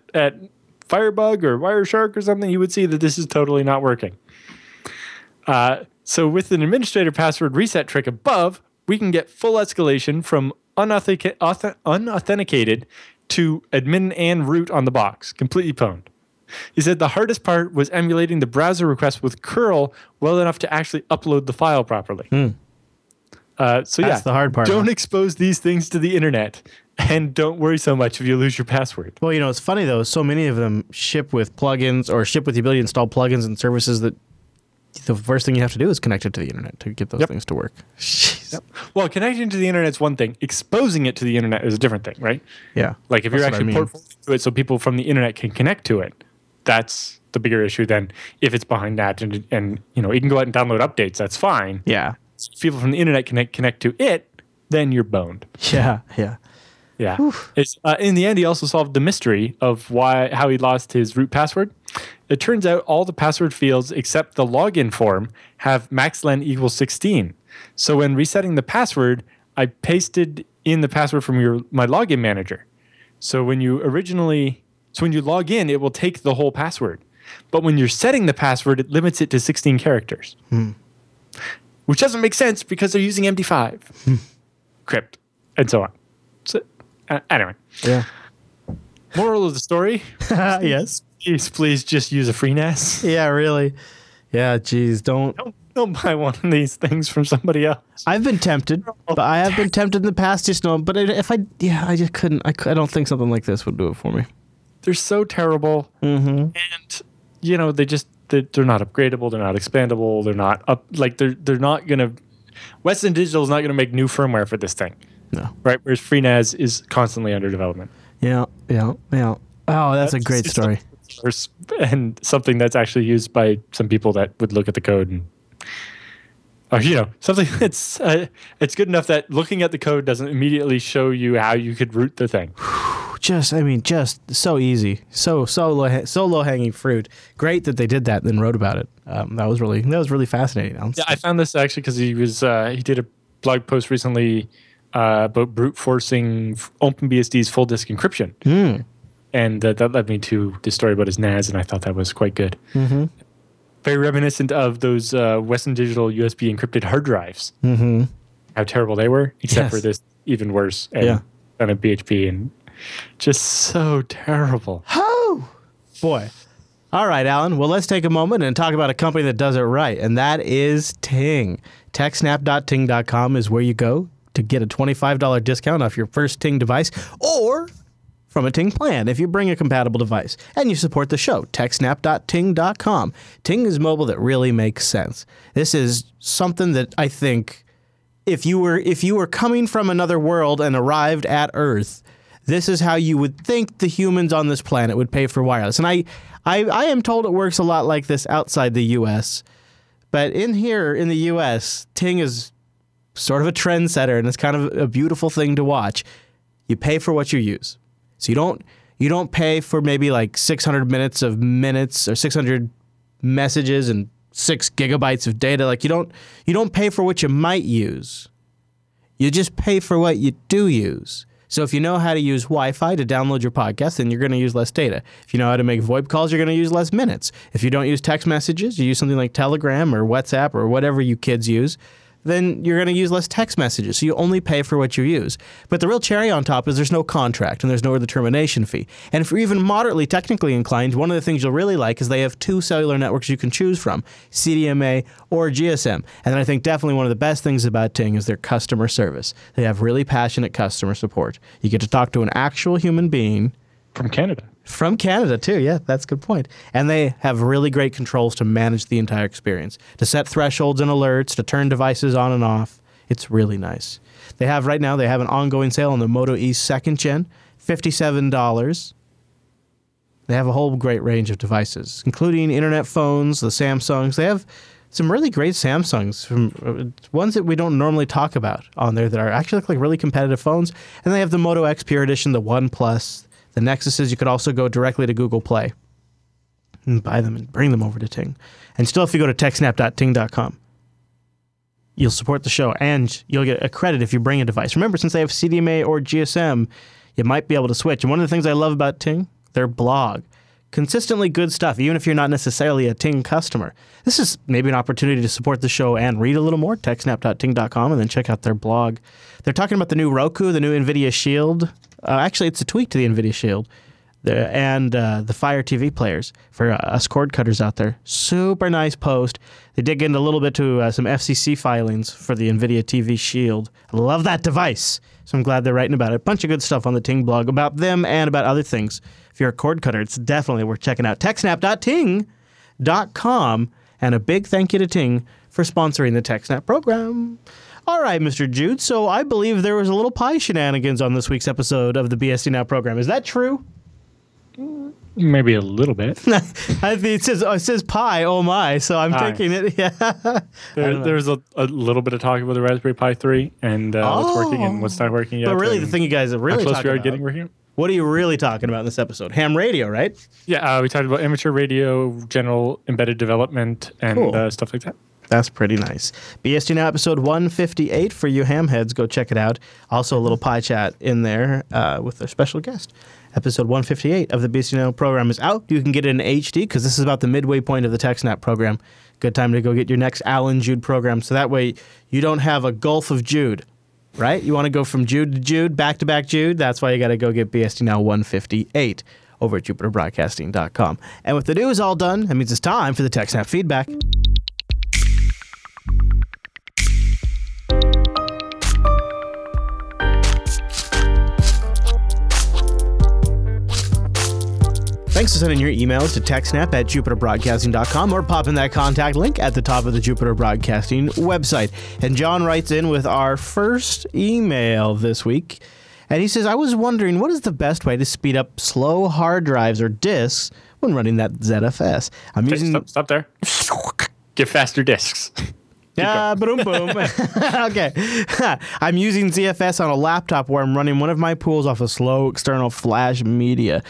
Firebug or Wireshark or something, you would see that this is totally not working. So with an administrator password reset trick above, we can get full escalation from unauthenticated to admin and root on the box, completely pwned. He said the hardest part was emulating the browser request with curl well enough to actually upload the file properly. So That's the hard part, Don't huh? expose these things to the internet, and don't worry so much if you lose your password. Well, it's funny though. So many of them ship with plugins or ship with the ability to install plugins and services that the first thing you have to do is connect it to the internet to get those things to work. Jeez. Yep. Well, connecting to the internet is one thing. Exposing it to the internet is a different thing, right? Yeah. Like if you're That's what I actually mean. portfolio to it so people from the internet can connect to it, that's the bigger issue than if it's behind that and you can go out and download updates. That's fine. Yeah. If people from the internet connect to it, then you're boned. Yeah. Yeah. Yeah. It's in the end, he also solved the mystery of how he lost his root password. It turns out all the password fields except the login form have maxlen equals 16. So when resetting the password, I pasted in the password from my login manager. So when you log in, it will take the whole password. But when you're setting the password, it limits it to 16 characters. Which doesn't make sense because they're using MD5, crypt, and so on. So, anyway. Yeah. Moral of the story. Yes. Please just use a FreeNAS. Yeah, really. Yeah, geez, don't buy one of these things from somebody else. I've been tempted, but I have been tempted in the past. But if I just couldn't. I don't think something like this would do it for me. They're so terrible, and they're not upgradable. They're not expandable. They're not they're not gonna. Western Digital is not gonna make new firmware for this thing. No. Right. Whereas FreeNAS is constantly under development. Yeah. Oh, that's a great story. And something that's actually used by some people that would look at the code and, something that's it's good enough that looking at the code doesn't immediately show you how you could root the thing. Just so easy, so low hanging fruit. Great that they did that and then wrote about it. That was really fascinating. Yeah, I found this actually because he did a blog post recently about brute forcing OpenBSD's full disk encryption. And that led me to the story about his NAS, and I thought that was quite good. Very reminiscent of those Western Digital USB encrypted hard drives. How terrible they were, except for this even worse and done at PHP, and just so terrible. Oh, boy. All right, Alan. Well, let's take a moment and talk about a company that does it right, and that is Ting. TechSNAP.ting.com is where you go to get a $25 discount off your first Ting device, or from a Ting plan if you bring a compatible device and you support the show. TechSNAP.ting.com. Ting is mobile that really makes sense. This is something that I think if you were coming from another world and arrived at Earth, this is how you would think the humans on this planet would pay for wireless. And I am told it works a lot like this outside the U.S., but in the U.S., Ting is sort of a trendsetter, and it's kind of a beautiful thing to watch. You pay for what you use. So you don't pay for maybe like 600 minutes or 600 messages and 6 gigabytes of data. Like you don't pay for what you might use. You just pay for what you do use. So if you know how to use Wi-Fi to download your podcast, then you're going to use less data. If you know how to make VoIP calls, you're going to use less minutes. If you don't use text messages, you use something like Telegram or WhatsApp or whatever you kids use, then you're going to use less text messages. So you only pay for what you use. But the real cherry on top is there's no contract and there's no early termination fee. And if you're even moderately technically inclined, one of the things you'll really like is they have 2 cellular networks you can choose from, CDMA or GSM. And then I think definitely one of the best things about Ting is their customer service. They have really passionate customer support. You get to talk to an actual human being. From Canada. From Canada, too. Yeah, that's a good point. And they have really great controls to manage the entire experience, to set thresholds and alerts, to turn devices on and off. It's really nice. Right now, they have an ongoing sale on the Moto E 2nd Gen, $57. They have a whole great range of devices, including internet phones, the Samsungs. They have some really great Samsungs, from ones that we don't normally talk about on there that are actually like really competitive phones. And they have the Moto X Pure Edition, the OnePlus, the Nexuses. You could also go directly to Google Play and buy them and bring them over to Ting. And still, if you go to TechSNAP.ting.com, you'll support the show and you'll get a credit if you bring a device. Remember, since they have CDMA or GSM, you might be able to switch. And one of the things I love about Ting, their blog. Consistently good stuff, even if you're not necessarily a Ting customer. This is maybe an opportunity to support the show and read a little more, TechSNAP.ting.com, and then check out their blog. They're talking about the new Roku, the new NVIDIA Shield. Actually, it's a tweak to the NVIDIA Shield. and the Fire TV players for us cord cutters out there. Super nice post. They dig into a little bit to some FCC filings for the NVIDIA TV Shield. I love that device, so I'm glad they're writing about it. A bunch of good stuff on the Ting blog about them and about other things. If you're a cord cutter, it's definitely worth checking out. TechSNAP.ting.com, and a big thank you to Ting for sponsoring the TechSNAP program. All right, Mr. Jude, so I believe there was a little pie shenanigans on this week's episode of the BSD Now program. Is that true? Maybe a little bit. I think it says pie, oh my, so I'm thinking it, yeah. There was a little bit of talk about the Raspberry Pi 3 and what's working and what's not working yet. But really, the thing you guys are really talking about, getting working. What are you really talking about in this episode? Ham radio, right? Yeah, we talked about amateur radio, general embedded development, and stuff like that. That's pretty nice. BSD Now episode 158 for you ham heads. Go check it out. Also a little pie chat in there with our special guest. Episode 158 of the BSD Now program is out. You can get it in HD because this is about the midway point of the TechSNAP program. Good time to go get your next Alan Jude program. So that way you don't have a gulf of Jude, right? You want to go from Jude to Jude, back to back Jude. That's why you got to go get BSD Now 158 over at JupiterBroadcasting.com. And with the news all done, that means it's time for the TechSNAP feedback. Thanks for sending your emails to TechSNAP at JupiterBroadcasting.com or pop in that contact link at the top of the Jupiter Broadcasting website. And John writes in with our first email this week. And he says, I was wondering, what is the best way to speed up slow hard drives or disks when running that ZFS? I'm using... Stop there. Get faster disks. Yeah, boom, boom. Okay. I'm using ZFS on a laptop where I'm running one of my pools off of slow external flash media.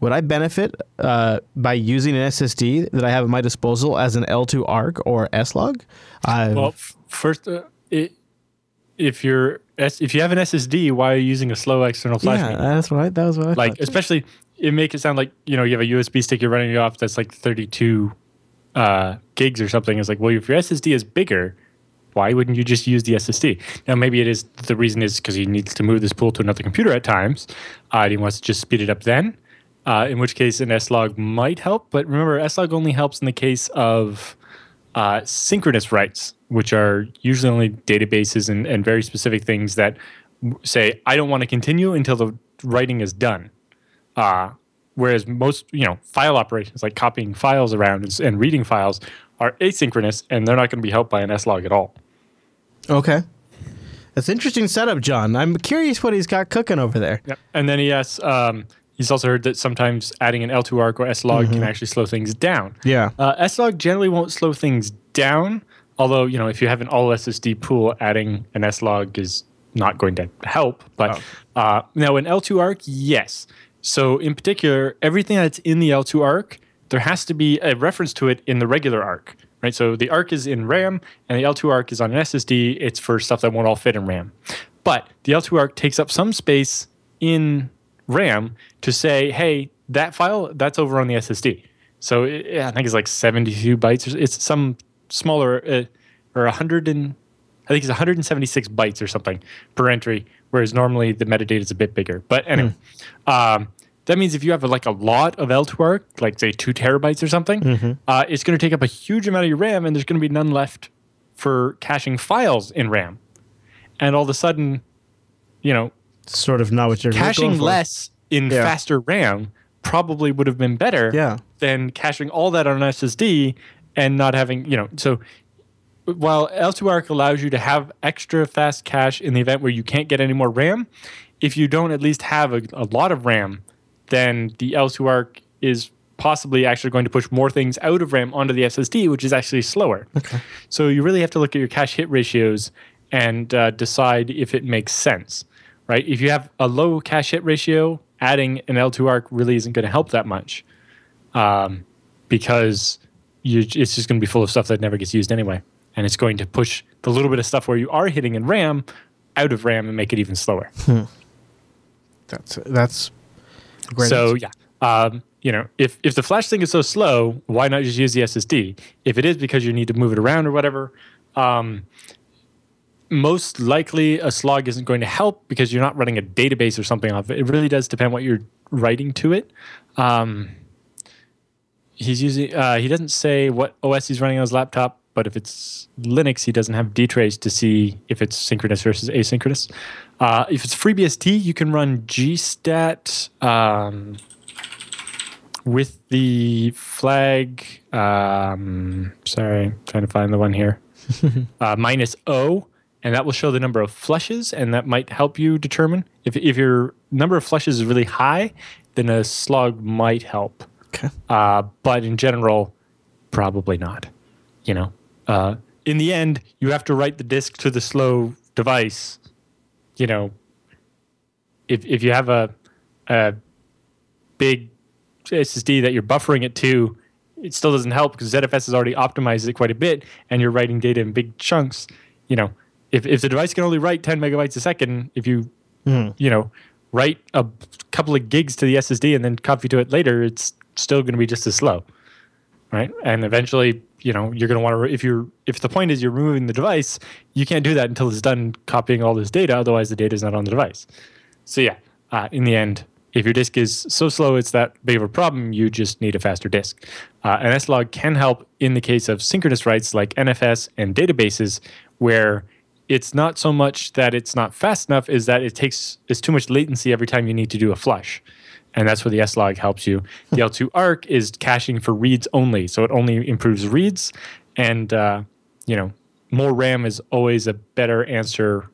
Would I benefit by using an SSD that I have at my disposal as an L2 ARC or S-Log? Well, first, if you have an SSD, why are you using a slow external flash media? That's right. That was what I thought. Especially, it makes it sound like, you have a USB stick you're running it off that's like 32 gigs or something. It's like, well, if your SSD is bigger, why wouldn't you just use the SSD? Now, maybe the reason is because he needs to move this pool to another computer at times. And he wants to just speed it up then. In which case an S-Log might help. But remember, S-Log only helps in the case of synchronous writes, which are usually only databases and very specific things that say, I don't want to continue until the writing is done. Whereas most, file operations like copying files around and reading files are asynchronous, and they're not going to be helped by an S-Log at all. Okay. That's interesting setup, John. I'm curious what he's got cooking over there. Yep. And then he asks... he's also heard that sometimes adding an L2 ARC or S-Log can actually slow things down. Yeah. S-Log generally won't slow things down, although, if you have an all SSD pool, adding an S-Log is not going to help. But now an L2 ARC, yes. So in particular, everything that's in the L2 ARC, there has to be a reference to it in the regular ARC. Right? So the ARC is in RAM, and the L2 ARC is on an SSD. It's for stuff that won't all fit in RAM. But the L2 ARC takes up some space in RAM to say, hey, that file, that's over on the SSD. So I think it's like 72 bytes. It's some smaller, or 100 and I think it's 176 bytes or something per entry, whereas normally the metadata is a bit bigger. But anyway, that means if you have a lot of L2 ARC, like say 2 terabytes or something, it's going to take up a huge amount of your RAM, and there's going to be none left for caching files in RAM. And all of a sudden, sort of not what you're caching less in faster RAM probably would have been better than caching all that on an SSD and not having, so while L2 ARC allows you to have extra fast cache in the event where you can't get any more RAM, if you don't at least have a lot of RAM, then the L2 ARC is possibly actually going to push more things out of RAM onto the SSD, which is actually slower. Okay. So you really have to look at your cache hit ratios and decide if it makes sense. Right? If you have a low cache hit ratio, adding an L2 ARC really isn't going to help that much because it's just going to be full of stuff that never gets used anyway. And it's going to push the little bit of stuff where you are hitting in RAM out of RAM and make it even slower. That's great. So, if the flash thing is so slow, why not just use the SSD? If it is because you need to move it around or whatever, most likely a slog isn't going to help because you're not running a database or something off it. It really does depend what you're writing to it. He's using. He doesn't say what OS he's running on his laptop, but if it's Linux, he doesn't have dtrace to see if it's synchronous versus asynchronous. If it's FreeBSD, you can run gstat with the flag. Sorry, trying to find the one here. -O, and that will show the number of flushes, and that might help you determine if your number of flushes is really high, then a slog might help. Okay. But in general, probably not. In the end, you have to write the disk to the slow device. If you have a big SSD that you're buffering it to, it still doesn't help because ZFS has already optimized it quite a bit, and you're writing data in big chunks. If the device can only write 10 megabytes a second, if you write a couple of gigs to the SSD and then copy to it later, it's still going to be just as slow, right? And eventually, you're going to want to. If the point is you're removing the device, you can't do that until it's done copying all this data. Otherwise, the data is not on the device. So in the end, if your disk is so slow it's that big of a problem, you just need a faster disk. An S-Log can help in the case of synchronous writes like NFS and databases, where it's not so much that it's not fast enough, is that it's too much latency every time you need to do a flush. And that's where the S-Log helps you. The L2ARC is caching for reads only, so it only improves reads. And, more RAM is always a better answer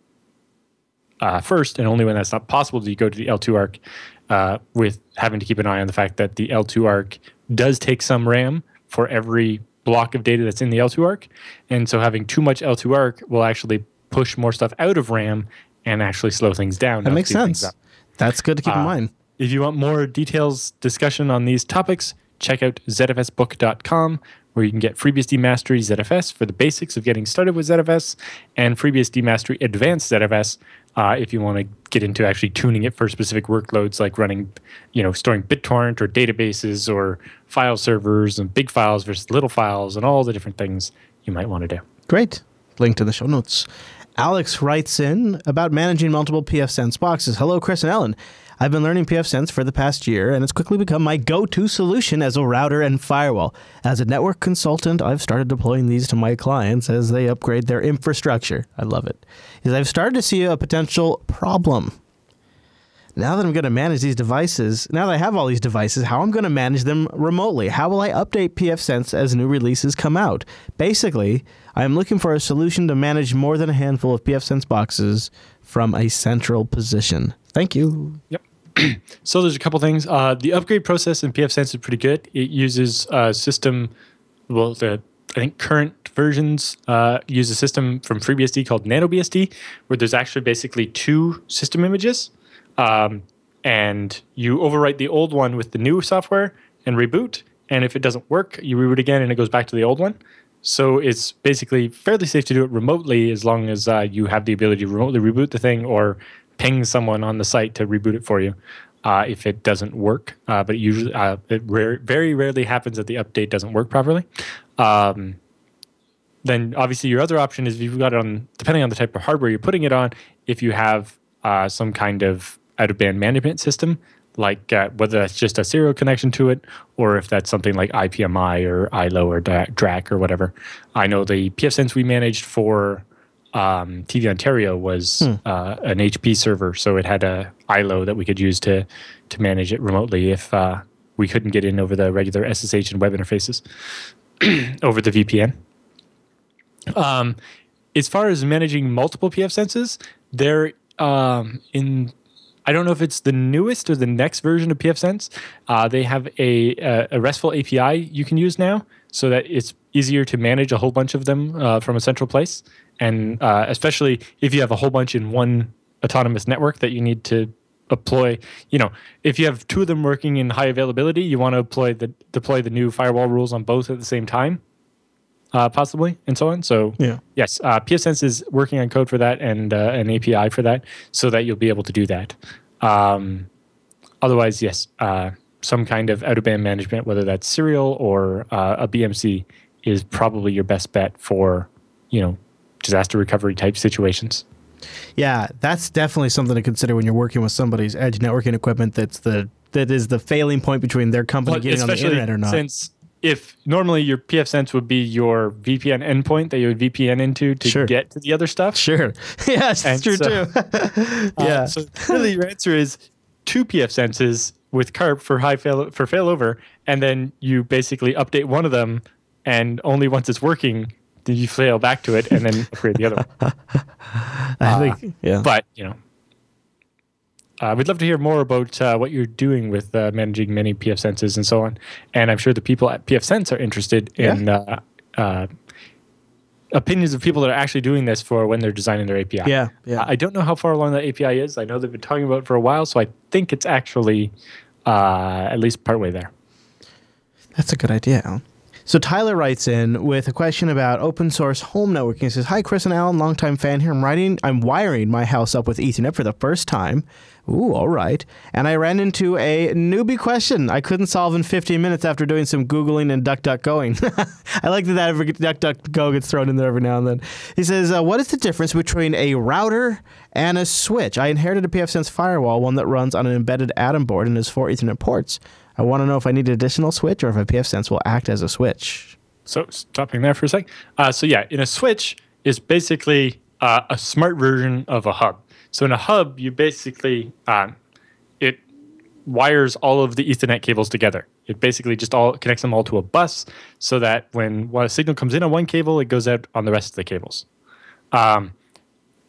first, and only when that's not possible do you go to the L2ARC, with having to keep an eye on the fact that the L2ARC does take some RAM for every block of data that's in the L2ARC. And so having too much L2ARC will actually push more stuff out of RAM and actually slow things down. That makes sense. That's good to keep in mind. If you want more details discussion on these topics, check out zfsbook.com, where you can get FreeBSD Mastery ZFS for the basics of getting started with ZFS, and FreeBSD Mastery Advanced ZFS if you want to get into actually tuning it for specific workloads like running, storing BitTorrent or databases or file servers and big files versus little files and all the different things you might want to do. Great. Link to the show notes. Alex writes in about managing multiple pfSense boxes. Hello, Chris and Ellen. I've been learning pfSense for the past year, and it's quickly become my go-to solution as a router and firewall. As a network consultant, I've started deploying these to my clients as they upgrade their infrastructure. I love it. I've started to see a potential problem. Now that I'm going to manage these devices, now that I have all these devices, how I'm going to manage them remotely? How will I update pfSense as new releases come out? Basically, I'm looking for a solution to manage more than a handful of pfSense boxes from a central position. Thank you. Yep. So there's a couple things. The upgrade process in pfSense is pretty good. It uses a system, I think current versions use a system from FreeBSD called NanoBSD, where there's actually basically two system images. And you overwrite the old one with the new software and reboot. And if it doesn't work, you reboot again and it goes back to the old one. So it's basically fairly safe to do it remotely as long as you have the ability to remotely reboot the thing or ping someone on the site to reboot it for you if it doesn't work. But it usually, very rarely happens that the update doesn't work properly. Then obviously your other option is if you've got it on, depending on the type of hardware you're putting it on, if you have some kind of out-of-band management system, like whether that's just a serial connection to it or if that's something like IPMI or ILO or DRAC or whatever. I know the pfSense we managed for TV Ontario was an HP server, so it had a ILO that we could use to manage it remotely if we couldn't get in over the regular SSH and web interfaces over the VPN. As far as managing multiple pfSenses, they're I don't know if it's the newest or the next version of pfSense. They have a RESTful API you can use now, so that it's easier to manage a whole bunch of them from a central place. And especially if you have a whole bunch in one autonomous network that you need to deploy. If you have two of them working in high availability, you want to deploy the new firewall rules on both at the same time, possibly, and so on. So yes, pfSense is working on code for that and an API for that, so that you'll be able to do that. Otherwise, yes, some kind of out-of-band management, whether that's serial or a BMC, is probably your best bet for disaster recovery type situations. Yeah, that's definitely something to consider when you're working with somebody's edge networking equipment that is the failing point between their company getting on the internet or not. Since if normally your pfSense would be your VPN endpoint that you would VPN into to get to the other stuff. Sure. Yes, that's true too. Yeah. So really your answer is 2 pfSenses with CARP for failover, and then you basically update one of them, and only once it's working do you fail back to it and then upgrade the other one. I think, yeah. But, we'd love to hear more about what you're doing with managing many pfSenses and so on. And I'm sure the people at pfSense are interested in opinions of people that are actually doing this for when they're designing their API. Yeah. I don't know how far along that API is. I know they've been talking about it for a while, so I think it's actually at least partway there. That's a good idea, Alan. So Tyler writes in with a question about open source home networking. He says, "Hi, Chris and Alan, longtime fan here. I'm wiring my house up with Ethernet for the first time. Ooh, all right. And I ran into a newbie question I couldn't solve in 15 minutes after doing some Googling and DuckDuckGoing." I like that DuckDuckGo gets thrown in there every now and then. He says, "What is the difference between a router and a switch? I inherited a pfSense firewall, one that runs on an embedded Atom board and has 4 Ethernet ports. I want to know if I need an additional switch or if a pfSense will act as a switch." So stopping there for a sec. In a switch is basically a smart version of a hub. So in a hub, you basically, it wires all of the Ethernet cables together. It basically just all connects them all to a bus so that when a signal comes in on one cable, it goes out on the rest of the cables. A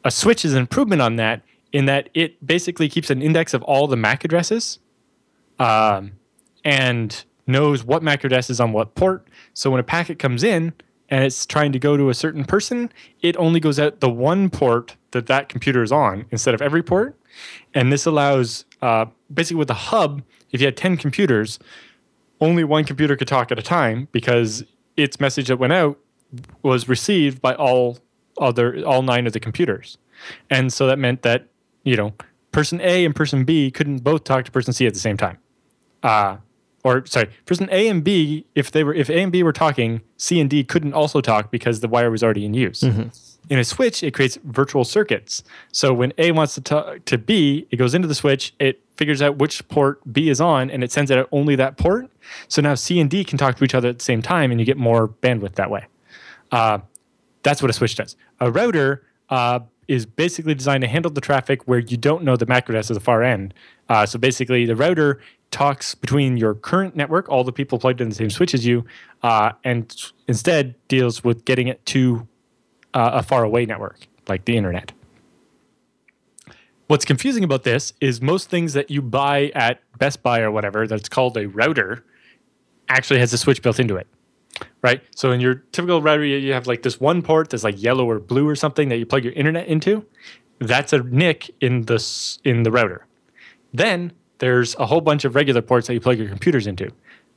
switch is an improvement on that in that it basically keeps an index of all the MAC addresses and knows what MAC address is on what port. So when a packet comes in and it's trying to go to a certain person, it only goes out the one port that computer is on instead of every port. And this allows, basically with a hub, if you had 10 computers, only one computer could talk at a time because its message that went out was received by all 9 of the computers. And so that meant that, person A and person B couldn't both talk to person C at the same time. Person A and B, if A and B were talking, C and D couldn't also talk because the wire was already in use. Mm-hmm. In a switch, it creates virtual circuits. So when A wants to talk to B, it goes into the switch, it figures out which port B is on, and it sends out only that port. So now C and D can talk to each other at the same time, and you get more bandwidth that way. That's what a switch does. A router is basically designed to handle the traffic where you don't know the MAC address at the far end. So basically, the router talks between your current network, all the people plugged in the same switch as you, and instead deals with getting it to a faraway network, like the internet. What's confusing about this is most things that you buy at Best Buy or whatever that's called a router actually has a switch built into it, right? So in your typical router, you have like this one port that's like yellow or blue or something that you plug your internet into. That's a NIC in the router. Then there's a whole bunch of regular ports that you plug your computers into.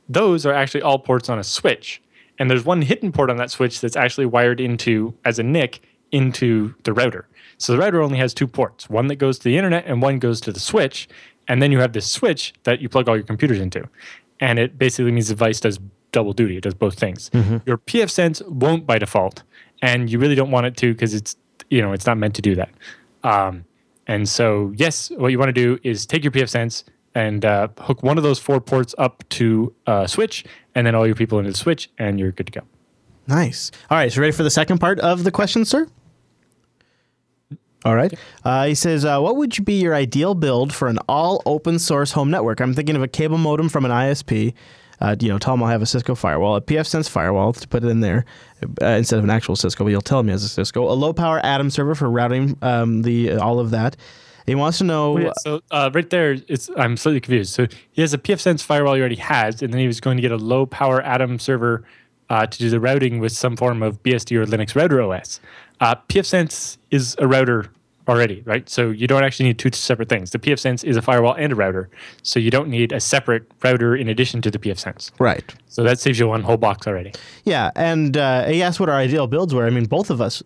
Those are actually all ports on a switch. And there's one hidden port on that switch that's actually wired into, as a NIC, into the router. So the router only has 2 ports, one that goes to the internet and one goes to the switch. And then you have this switch that you plug all your computers into. And it basically means the device does double duty. It does both things. Mm-hmm. Your pfSense won't by default. And you really don't want it to because it's not meant to do that. And so, yes, what you want to do is take your pfSense and hook one of those 4 ports up to a switch, and then all your people into the switch, and you're good to go. Nice. All right, so ready for the second part of the question, sir? All right. He says, what would be your ideal build for an all open source home network? I'm thinking of a cable modem from an ISP. Tell them I'll have a Cisco firewall, a pfSense firewall to put it in there instead of an actual Cisco, but you'll tell me as a Cisco. A low power Atom server for routing all of that. He wants to know... right there, I'm slightly confused. So he has a pfSense firewall he already has, and then he was going to get a low power Atom server to do the routing with some form of BSD or Linux router OS. pfSense is a router already, right? So you don't actually need 2 separate things. The pfSense is a firewall and a router, so you don't need a separate router in addition to the pfSense. Right. So that saves you one whole box already. Yeah, and he asked what our ideal builds were. I mean, both of us.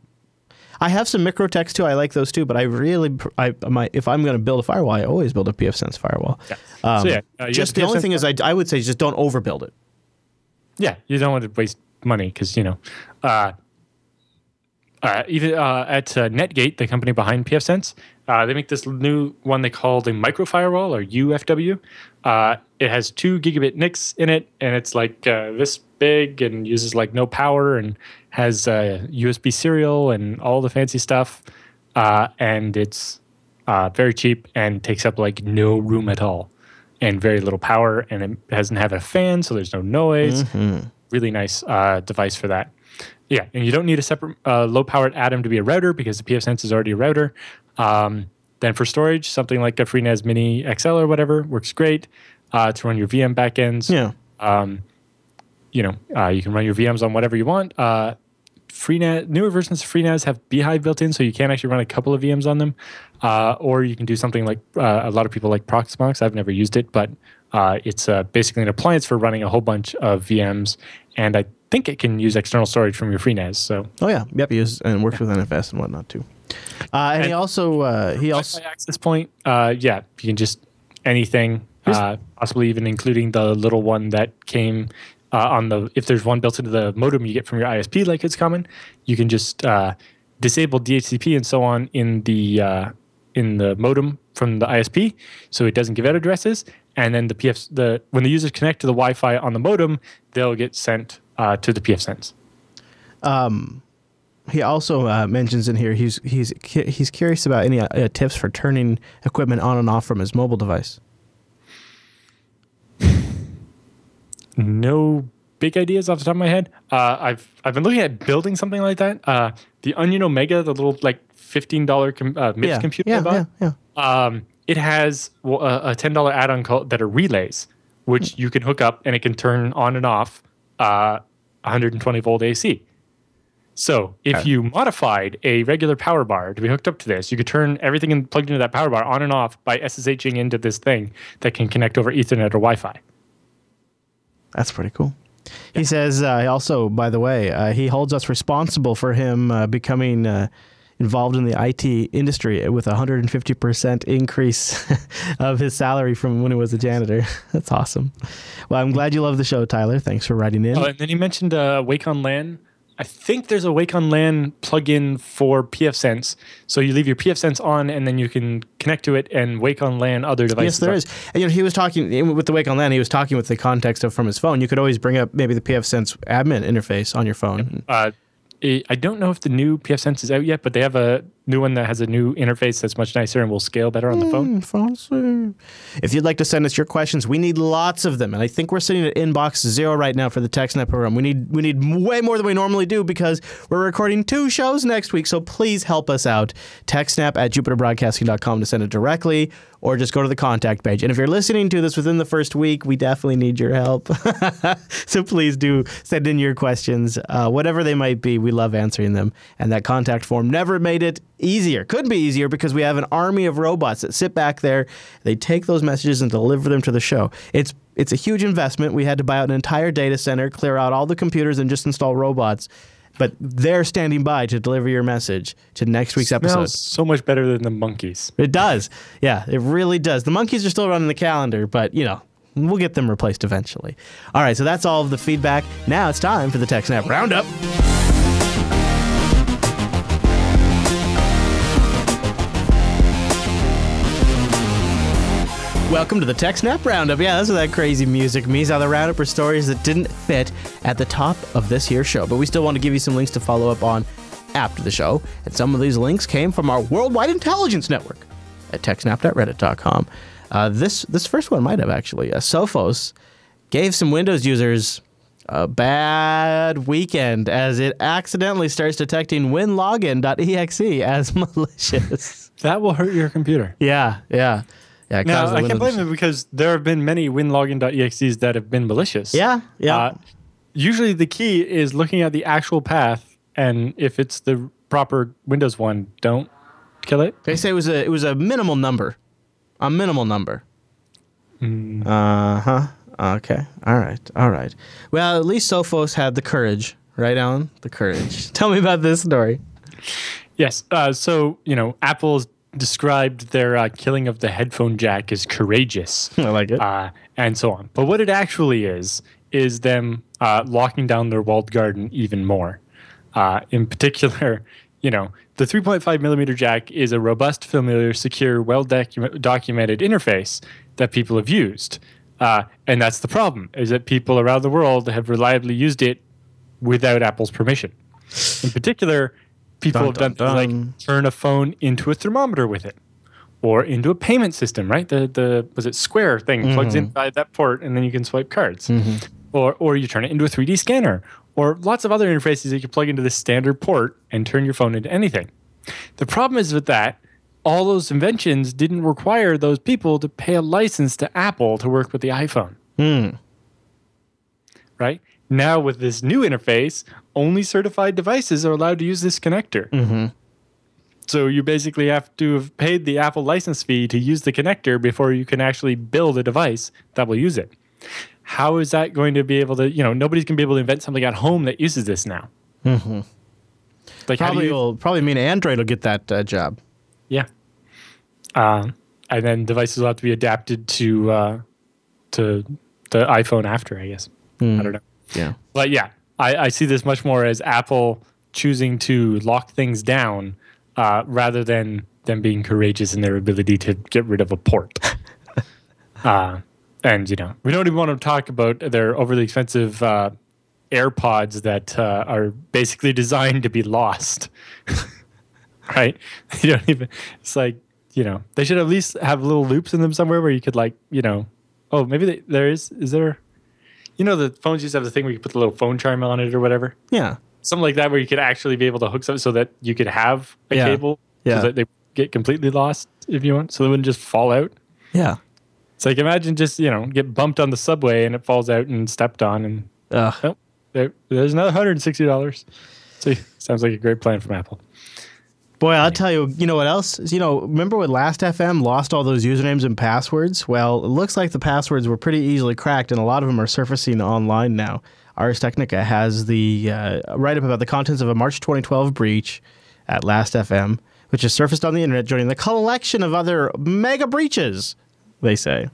I have some Microtechs too. I like those too, but if I'm going to build a firewall, I always build a pfSense firewall. Yeah. Just the only thing is, I would say just don't overbuild it. Yeah, you don't want to waste money because even at Netgate, the company behind pfSense, they make this new one they call the micro firewall, or UFW. It has 2 gigabit NICs in it, and it's like this big and uses like no power and has USB serial and all the fancy stuff. And it's very cheap and takes up like no room at all and very little power. And it doesn't have a fan, so there's no noise. Mm-hmm. Really nice device for that. Yeah, and you don't need a separate low-powered Atom to be a router because the pfSense is already a router. Then for storage, something like a FreeNAS Mini XL or whatever works great to run your VM backends. Yeah. You can run your VMs on whatever you want. FreeNAS, newer versions of FreeNAS have Beehive built in, so you can actually run a couple of VMs on them. Or you can do something like a lot of people like Proxmox. I've never used it, but it's basically an appliance for running a whole bunch of VMs, and I think it can use external storage from your FreeNAS. So. Oh yeah, yep, and works with NFS and whatnot too. And he also access point. You can just anything, possibly even including the little one that came if there's one built into the modem you get from your ISP, like it's common, you can just disable DHCP and so on in the modem from the ISP, so it doesn't give out addresses. And then when the users connect to the Wi-Fi on the modem, they'll get sent to the pfSense. He also mentions in here he's curious about any tips for turning equipment on and off from his mobile device. No big ideas off the top of my head. I've been looking at building something like that. The Onion Omega, the little like $15 MIPS computer I bought. It has a $10 add-on that are relays, which you can hook up and it can turn on and off 120 volt AC. So if you modified a regular power bar to be hooked up to this, you could turn everything plugged into that power bar on and off by SSHing into this thing that can connect over Ethernet or Wi-Fi. That's pretty cool. He says also, by the way, he holds us responsible for him becoming involved in the IT industry with a 150% increase of his salary from when he was a janitor. That's awesome. Well, I'm glad you love the show, Tyler. Thanks for writing in. Oh, and then he mentioned Wake on LAN. I think there's a Wake on LAN plugin for pfSense. So you leave your pfSense on, and then you can connect to it and Wake on LAN other devices. Yes, there is. And, he was talking with the Wake on LAN. He was talking with the context of from his phone. You could always bring up maybe the pfSense admin interface on your phone. I don't know if the new pfSense is out yet, but they have a new one that has a new interface that's much nicer and will scale better on the phone. Fancy. If you'd like to send us your questions, we need lots of them. And I think we're sitting at inbox 0 right now for the TechSNAP program. We need way more than we normally do because we're recording 2 shows next week. So please help us out. TechSNAP at jupiterbroadcasting.com to send it directly, or just go to the contact page. And if you're listening to this within the first week, we definitely need your help. So please do send in your questions, whatever they might be. We love answering them. And that contact form never made it easier. Couldn't be easier because we have an army of robots that sit back there. They take those messages and deliver them to the show. It's a huge investment. We had to buy out an entire data center, clear out all the computers, and just install robots. But they're standing by to deliver your message to next week's episode. Smells so much better than the monkeys. It does. Yeah, it really does. The monkeys are still running the calendar, but, we'll get them replaced eventually. All right, so that's all of the feedback. Now it's time for the TechSNAP Roundup. Welcome to the TechSNAP Roundup. Yeah, that's what that crazy music means. How the Roundup are stories that didn't fit at the top of this here show. But we still want to give you some links to follow up on after the show. And some of these links came from our worldwide intelligence network at techsnap.reddit.com. This first one might have actually. Sophos gave some Windows users a bad weekend as it accidentally starts detecting winlogin.exe as malicious. That will hurt your computer. Yeah. Now, I can't blame them because there have been many winlogin.exes that have been malicious. Yeah. Usually the key is looking at the actual path, and if it's the proper Windows one, don't kill it. They say it was a minimal number. A minimal number. Uh-huh. Okay. All right. Well, at least Sophos had the courage, right, Alan? The courage. Tell me about this story. Yes. So, Apple's described their killing of the headphone jack as courageous. I like it. And so on. But what it actually is them locking down their walled garden even more. In particular, the 3.5 millimeter jack is a robust, familiar, secure, well-documented interface that people have used. And that's the problem, is that people around the world have reliably used it without Apple's permission. In particular, people have done things like turn a phone into a thermometer with it, or into a payment system, right? The was it Square thing plugs inside that port, and then you can swipe cards. Or you turn it into a 3D scanner, or lots of other interfaces that you can plug into this standard port and turn your phone into anything. The problem is with that, all those inventions didn't require those people to pay a license to Apple to work with the iPhone. Right? Now with this new interface, only certified devices are allowed to use this connector. So you basically have to have paid the Apple license fee to use the connector before you can actually build a device that will use it. How is that going to be able to, nobody's going to be able to invent something at home that uses this now. Like probably mean Android will get that job. Yeah. And then devices will have to be adapted to the iPhone after, I guess. I don't know. Yeah. But yeah, I see this much more as Apple choosing to lock things down rather than them being courageous in their ability to get rid of a port. And, we don't even want to talk about their overly expensive AirPods that are basically designed to be lost. Right? You don't even, it's like, they should at least have little loops in them somewhere where you could oh, maybe there is there, the phones used to have the thing where you put the little phone charm on it or whatever. Yeah. Something like that where you could actually be able to hook something so that you could have a cable so that they get completely lost if you want, so they wouldn't just fall out. Yeah. It's like, imagine just, get bumped on the subway and it falls out and stepped on and there's another $160. So sounds like a great plan from Apple. Boy, I'll tell you, you know what else? Remember when Last FM lost all those usernames and passwords? Well, it looks like the passwords were pretty easily cracked, and a lot of them are surfacing online now. Ars Technica has the write-up about the contents of a March 2012 breach at Last FM, which has surfaced on the internet, joining the collection of other mega breaches, they say.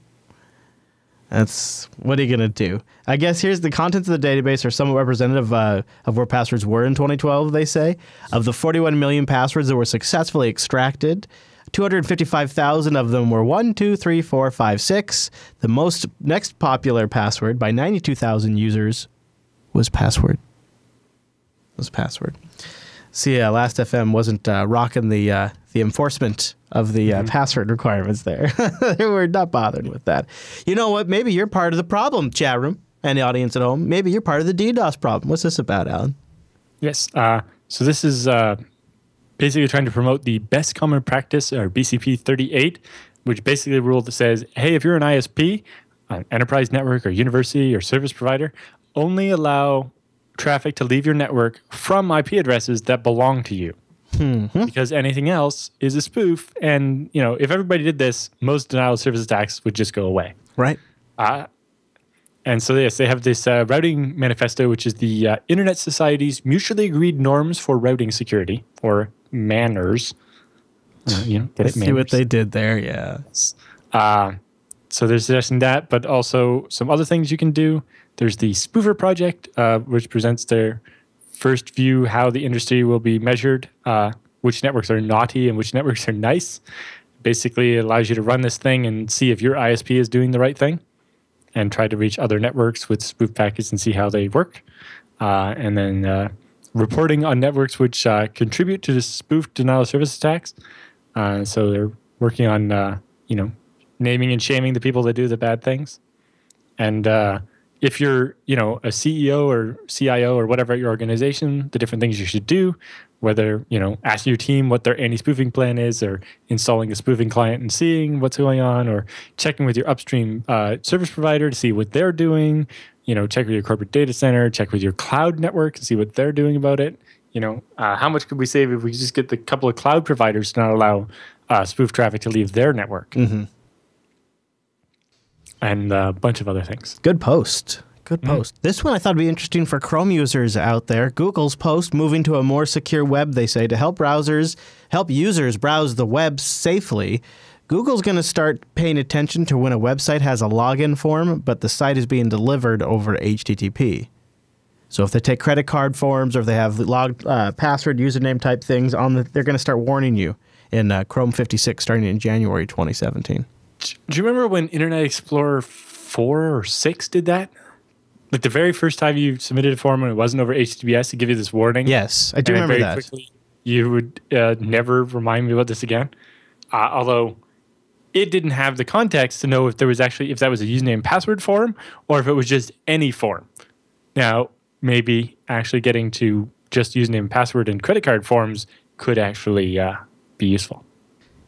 What are you going to do? I guess here's the contents of the database are somewhat representative of where passwords were in 2012, they say. Of the 41 million passwords that were successfully extracted, 255,000 of them were 1, 2, 3, 4, 5, 6. The next popular password by 92,000 users was password. See, Last FM wasn't rocking the enforcement of the password requirements there. They were not bothered with that. You know what? Maybe you're part of the problem, chat room, and the audience at home. Maybe you're part of the DDoS problem. What's this about, Alan? Yes. So this is basically trying to promote the best common practice, or BCP 38, which basically a rule that says, hey, if you're an ISP, an enterprise network or university or service provider, only allow traffic to leave your network from IP addresses that belong to you. Because anything else is a spoof. And, if everybody did this, most denial of service attacks would just go away. Right. And so, yes, they have this routing manifesto, which is the Internet Society's mutually agreed norms for routing security, or manners. Let's see what they did there, yeah. So they're suggesting that, but also some other things you can do. There's the Spoofer Project, which presents their first view how the industry will be measured, which networks are naughty and which networks are nice. Basically, it allows you to run this thing and see if your ISP is doing the right thing and try to reach other networks with spoof packets and see how they work. And then reporting on networks which contribute to the spoof denial of service attacks. So they're working on, naming and shaming the people that do the bad things. And if you're, a CEO or CIO or whatever at your organization, the different things you should do, whether, asking your team what their anti-spoofing plan is, or installing a spoofing client and seeing what's going on, or checking with your upstream service provider to see what they're doing, check with your corporate data center, check with your cloud network to see what they're doing about it. How much could we save if we just get the couple of cloud providers to not allow spoof traffic to leave their network? And a bunch of other things. Good post. This one I thought would be interesting for Chrome users out there. Google's post, moving to a more secure web, they say, to help users browse the web safely. Google's going to start paying attention to when a website has a login form, but the site is being delivered over HTTP. So if they take credit card forms or if they have logged password, username type things they're going to start warning you in Chrome 56 starting in January 2017. Do you remember when Internet Explorer 4 or 6 did that? Like the very first time you submitted a form and it wasn't over HTTPS to give you this warning? Yes, I do remember that. Quickly, you would never remind me about this again. Although it didn't have the context to know if that was a username and password form or if it was just any form. Now, maybe actually getting to just username and password and credit card forms could actually be useful.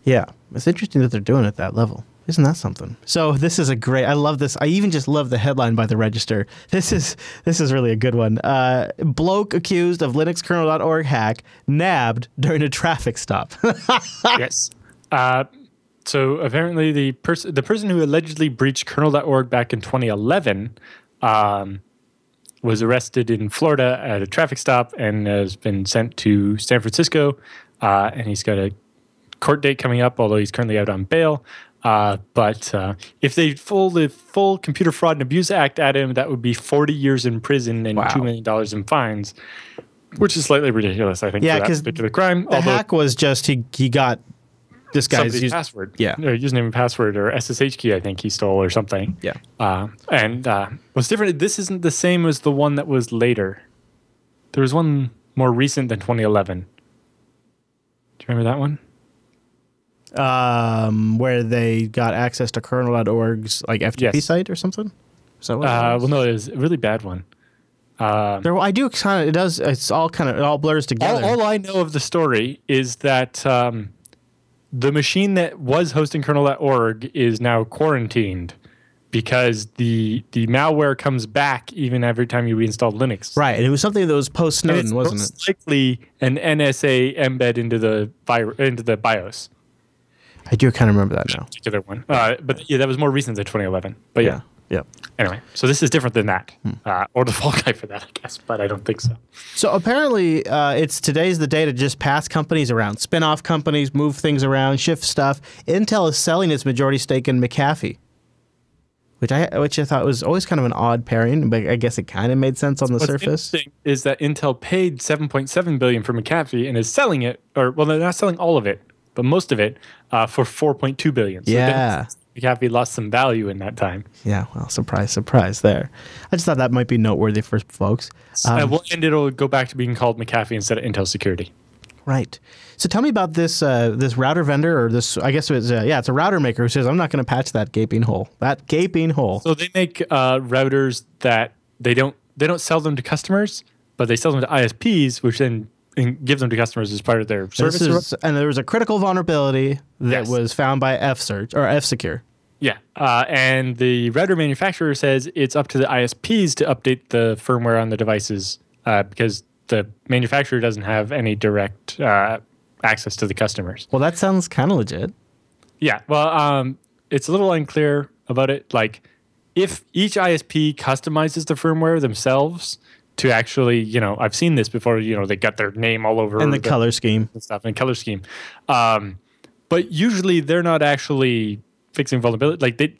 Yeah, it's interesting that they're doing it at that level. Isn't that something? So this is I love this. I even just love the headline by the Register. This is really a good one. Bloke accused of linuxkernel.org hack nabbed during a traffic stop. Yes. So apparently the person who allegedly breached kernel.org back in 2011 was arrested in Florida at a traffic stop and has been sent to San Francisco. And he's got a court date coming up, although he's currently out on bail. But if they pull the full Computer Fraud and Abuse Act at him, that would be 40 years in prison and $2 million in fines, which is slightly ridiculous, I think, for that particular crime. The hack was just he got this guy's password. Yeah. Or username and password or SSH key, I think he stole or something. Yeah. And what's different, this isn't the same as the one that was later. There was one more recent than 2011. Do you remember that one? Where they got access to kernel.org's like FTP site or something? So well, no, it was a really bad one. I do kind of. It does. It all blurs together. All I know of the story is that the machine that was hosting kernel.org is now quarantined because the malware comes back even every time you reinstall Linux. Right, and it was something that was post Snowden, wasn't it? Most likely an NSA embed into the BIOS. I do kind of remember that now. Particular one, but yeah, that was more recent than 2011. But yeah. Anyway, so this is different than that, or the fall guy for that, I guess. But I don't think so. So apparently, today's the day to just pass companies around, spin off companies, move things around, shift stuff. Intel is selling its majority stake in McAfee, which I thought was always kind of an odd pairing, but I guess it kind of made sense on the surface. Interesting is that Intel paid $7.7 billion for McAfee and is selling it, they're not selling all of it, but most of it for $4.2 billion. So McAfee lost some value in that time. Yeah, well, surprise, surprise there. I just thought that might be noteworthy for folks. And it'll go back to being called McAfee instead of Intel Security. Right. So tell me about this router vendor, or this, I guess it's a router maker who says, I'm not going to patch that gaping hole. That gaping hole. So they make routers that they don't sell them to customers, but they sell them to ISPs, which then give them to customers as part of their service. And there was a critical vulnerability that was found by F-Search or F-Secure. Yeah, and the router manufacturer says it's up to the ISPs to update the firmware on the devices because the manufacturer doesn't have any direct access to the customers. Well, that sounds kind of legit. Yeah, well, it's a little unclear about it. Like, if each ISP customizes the firmware themselves to actually, I've seen this before, they got their name all over. And the color scheme. And stuff, and color scheme. But usually they're not actually fixing vulnerability. Like,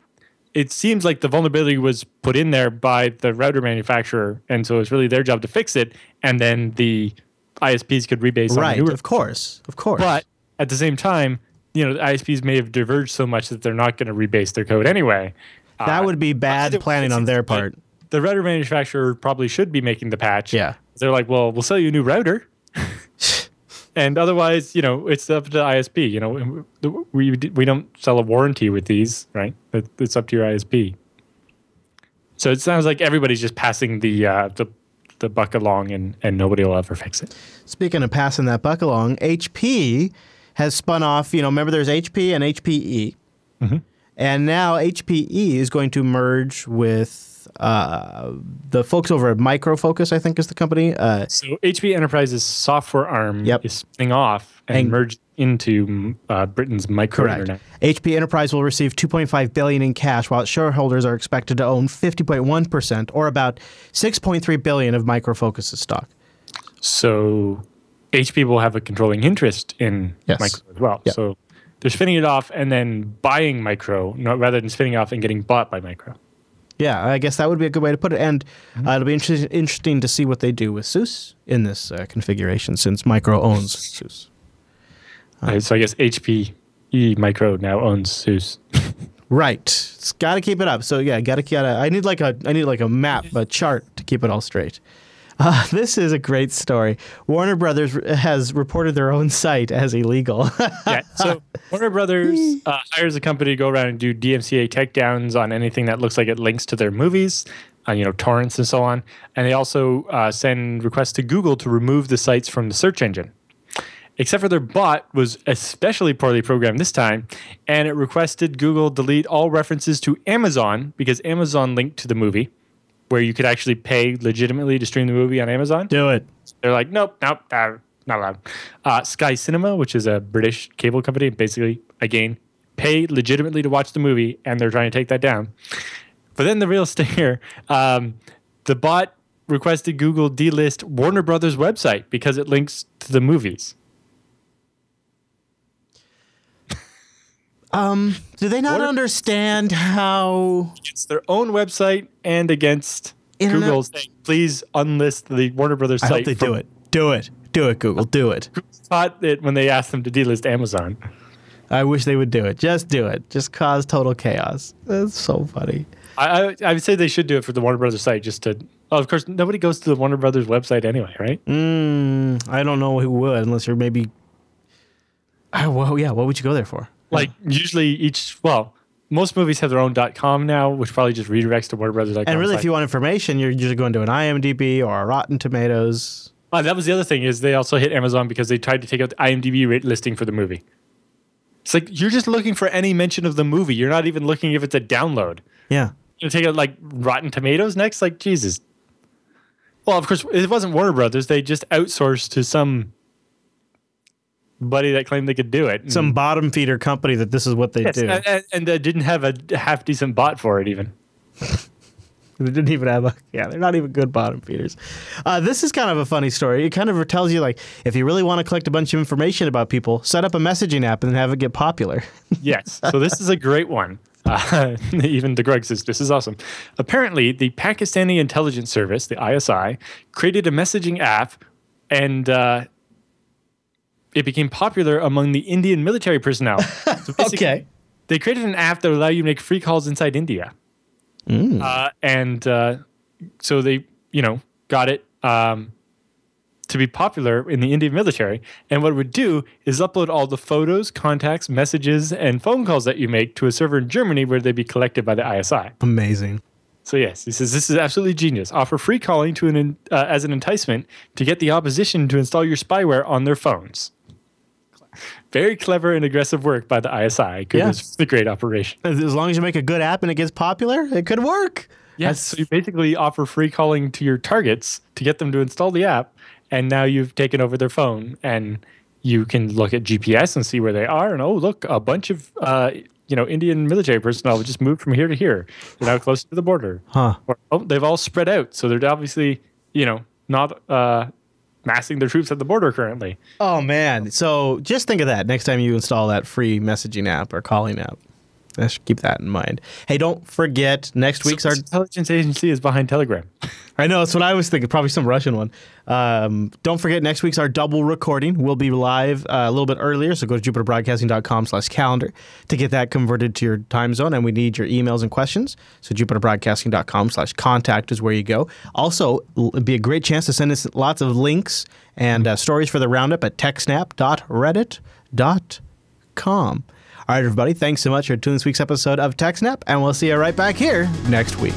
it seems like the vulnerability was put in there by the router manufacturer, and so it's really their job to fix it, and then the ISPs could rebase on the newer. Of course. But at the same time, the ISPs may have diverged so much that they're not going to rebase their code anyway. That would be bad planning on their part. The router manufacturer probably should be making the patch. Yeah. They're like, well, we'll sell you a new router. And otherwise, it's up to the ISP. We don't sell a warranty with these, right? It's up to your ISP. So it sounds like everybody's just passing the buck along, and nobody will ever fix it. Speaking of passing that buck along, HP has spun off. Remember there's HP and HPE, and now HPE is going to merge with the folks over at Micro Focus, I think is the company. So HP Enterprise's software arm is spinning off and merged into Britain's Micro Internet. HP Enterprise will receive $2.5 billion in cash, while its shareholders are expected to own 50.1%, or about $6.3 billion of Micro Focus's stock. So HP will have a controlling interest in Micro as well. Yep. So they're spinning it off and then buying Micro, rather than spinning off and getting bought by Micro. Yeah, I guess that would be a good way to put it. And it'll be interesting to see what they do with SUSE in this configuration, since Micro owns SUSE. So I guess HPE Micro now owns SUSE. Right. It's got to keep it up. So yeah, I need like a map, a chart to keep it all straight. This is a great story. Warner Brothers has reported their own site as illegal. Yeah, so Warner Brothers hires a company to go around and do DMCA takedowns on anything that looks like it links to their movies, torrents and so on. And they also send requests to Google to remove the sites from the search engine. Except for their bot was especially poorly programmed this time, and it requested Google delete all references to Amazon because Amazon linked to the movie, where you could actually pay legitimately to stream the movie on Amazon. Do it. They're like, nope, not allowed. Sky Cinema, which is a British cable company, basically, again, pay legitimately to watch the movie, and they're trying to take that down. But then the real stinger, the bot requested Google delist Warner Brothers' website because it links to the movies. Do they not understand how It's their own website and against Google saying, please unlist the Warner Brothers site. I hope they do it. Do it. Do it, Google. Do it. Google thought it when they asked them to delist Amazon. I wish they would do it. Just do it. Just cause total chaos. That's so funny. I would say they should do it for the Warner Brothers site just to... Oh, of course, nobody goes to the Warner Brothers website anyway, right? I don't know who would, unless you're maybe... well, yeah, what would you go there for? Like, usually most movies have their own .com now, which probably just redirects to WarnerBrothers.com. And really, if you want information, you're usually going to an IMDb or a Rotten Tomatoes. That was the other thing, is they also hit Amazon because they tried to take out the IMDb rate listing for the movie. It's like, you're just looking for any mention of the movie. You're not even looking if it's a download. Yeah. You take out, like, Rotten Tomatoes next? Like, Jesus. Well, of course, it wasn't Warner Brothers. They just outsourced to some... buddy that claimed they could do it. Some bottom feeder company that this is what they do. And they didn't have a half decent bot for it even. They didn't even have they're not even good bottom feeders. This is kind of a funny story. It kind of tells you, like, if you really want to collect a bunch of information about people, set up a messaging app and then have it get popular. Yes. So this is a great one. Even the Greg says, this is awesome. Apparently, the Pakistani intelligence service, the ISI, created a messaging app and... it became popular among the Indian military personnel. So okay. They created an app that would allow you to make free calls inside India. So they, got it to be popular in the Indian military. And what it would do is upload all the photos, contacts, messages, and phone calls that you make to a server in Germany where they'd be collected by the ISI. Amazing. So yes, he says, this is absolutely genius. Offer free calling to as an enticement to get the opposition to install your spyware on their phones. Very clever and aggressive work by the ISI. Goodness, the great operation. As long as you make a good app and it gets popular, it could work. Yes, so you basically offer free calling to your targets to get them to install the app, and now you've taken over their phone, and you can look at GPS and see where they are, and look, a bunch of Indian military personnel just moved from here to here. They're now close to the border. Huh. Or, they've all spread out, so they're obviously, not massing their troops at the border currently. Oh, man. So just think of that next time you install that free messaging app or calling app. Let's keep that in mind. Hey, don't forget, next week's our intelligence agency is behind Telegram. I know, that's what I was thinking. Probably some Russian one. Don't forget, next week's our double recording. We'll be live a little bit earlier, so go to jupiterbroadcasting.com/calendar to get that converted to your time zone, and we need your emails and questions. So jupiterbroadcasting.com/contact is where you go. Also, it'd be a great chance to send us lots of links and stories for the roundup at techsnap.reddit.com. All right, everybody, thanks so much for tuning this week's episode of TechSNAP, and we'll see you right back here next week.